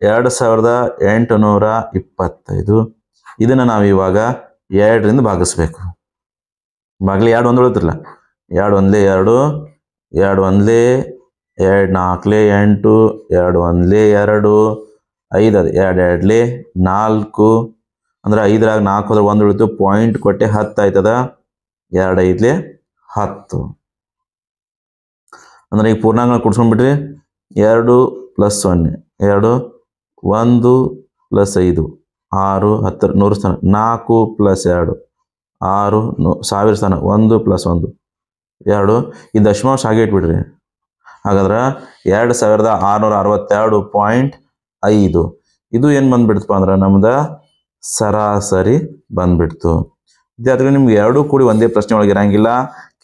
2,825. ಇದನ್ನ ನಾವು ಇವಾಗ 2ರಿಂದ ಭಾಗಿಸ್ಬೇಕು. ಬಾಗ್ಲಿ 2 1 ಉಳಿತಿರಲ್ಲ. 2 1 2. 2 1 2 4 8. 2 1 2. 5 ಅದು 2 2 4. ಅಂದ್ರೆ 5ರಾಗ 4 ಹೋದ್ರೆ 1 ಉಳಿತು. ಪಾಯಿಂಟ್ ಕೊಟ್ಟೆ 10 ಆಯ್ತದ. 2 5 10. ಅಂದ್ರೆ ಈಗ ಪೂರ್ಣಾಂಗ ಕೊಡ್ಸ್ಕೊಂಡ್ಬಿಟ್ರಿ. 2 + 0 2. 1 + 5 6 10 100 ಸ್ಥಾನ. 4 + 2 6 ಸಾವಿರ ಸ್ಥಾನ 1 + 1 2 ಈ ದಶಮಾಂಶ ಹಾಗೆ ಇಟ್ಬಿಡ್ರಿ. ಹಾಗಾದ್ರೆ 2662.5 ಇದು ಏನು ಬಂದ್ಬಿಡ್ತಪ್ಪ ಅಂದ್ರೆ ನಮ್ದು ಸರಾಸರಿ ಬಂದ್ಬಿಡ್ತು. ವಿದ್ಯಾರ್ಥಿಗಳು ನಿಮ್ಗೆ ಎರಡೂ ಕೂಡಿ ಒಂದೇ ಪ್ರಶ್ನೆ ಒಳಗೆ ಇರಂಗಿಲ್ಲ,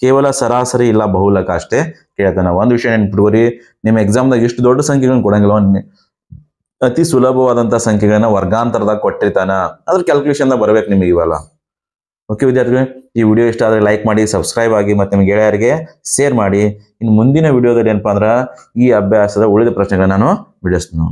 ಕೇವಲ ಸರಾಸರಿ ಇಲ್ಲ ಬಹುಲಕ ಅಷ್ಟೇ ಕೇಳ್ತಾನೆ. ಒಂದು ವಿಷಯ ನೆನ್ಪಿಟ್ಕೋರಿ, ನಿಮ್ಮ ಎಕ್ಸಾಮ್ದಾಗ ಇಷ್ಟು ದೊಡ್ಡ ಸಂಖ್ಯೆಗಳನ್ನ ಕೊಡಂಗಿಲ್ಲ, ಅತಿ ಸುಲಭವಾದಂಥ ಸಂಖ್ಯೆಗಳನ್ನ ವರ್ಗಾಂತರದಾಗ ಕೊಟ್ಟಿರ್ತಾನ, ಅದ್ರ ಕ್ಯಾಲ್ಕುಲೇಷನ್ದಾಗ ಬರ್ಬೇಕು ನಿಮಗೆ ಇವೆಲ್ಲ. ಓಕೆ ವಿದ್ಯಾರ್ಥಿಗಳು, ಈ ವಿಡಿಯೋ ಇಷ್ಟ ಆದರೆ ಲೈಕ್ ಮಾಡಿ, ಸಬ್ಸ್ಕ್ರೈಬ್ ಆಗಿ, ಮತ್ತು ನಿಮ್ಮ ಗೆಳೆಯರಿಗೆ ಶೇರ್ ಮಾಡಿ. ಇನ್ನು ಮುಂದಿನ ವಿಡಿಯೋದಲ್ಲಿ ಏನಪ್ಪಾ ಅಂದ್ರೆ ಈ ಅಭ್ಯಾಸದ ಉಳಿದ ಪ್ರಶ್ನೆಗಳನ್ನ ನಾನು ಬಿಡಿಸ್ತೀನಿ.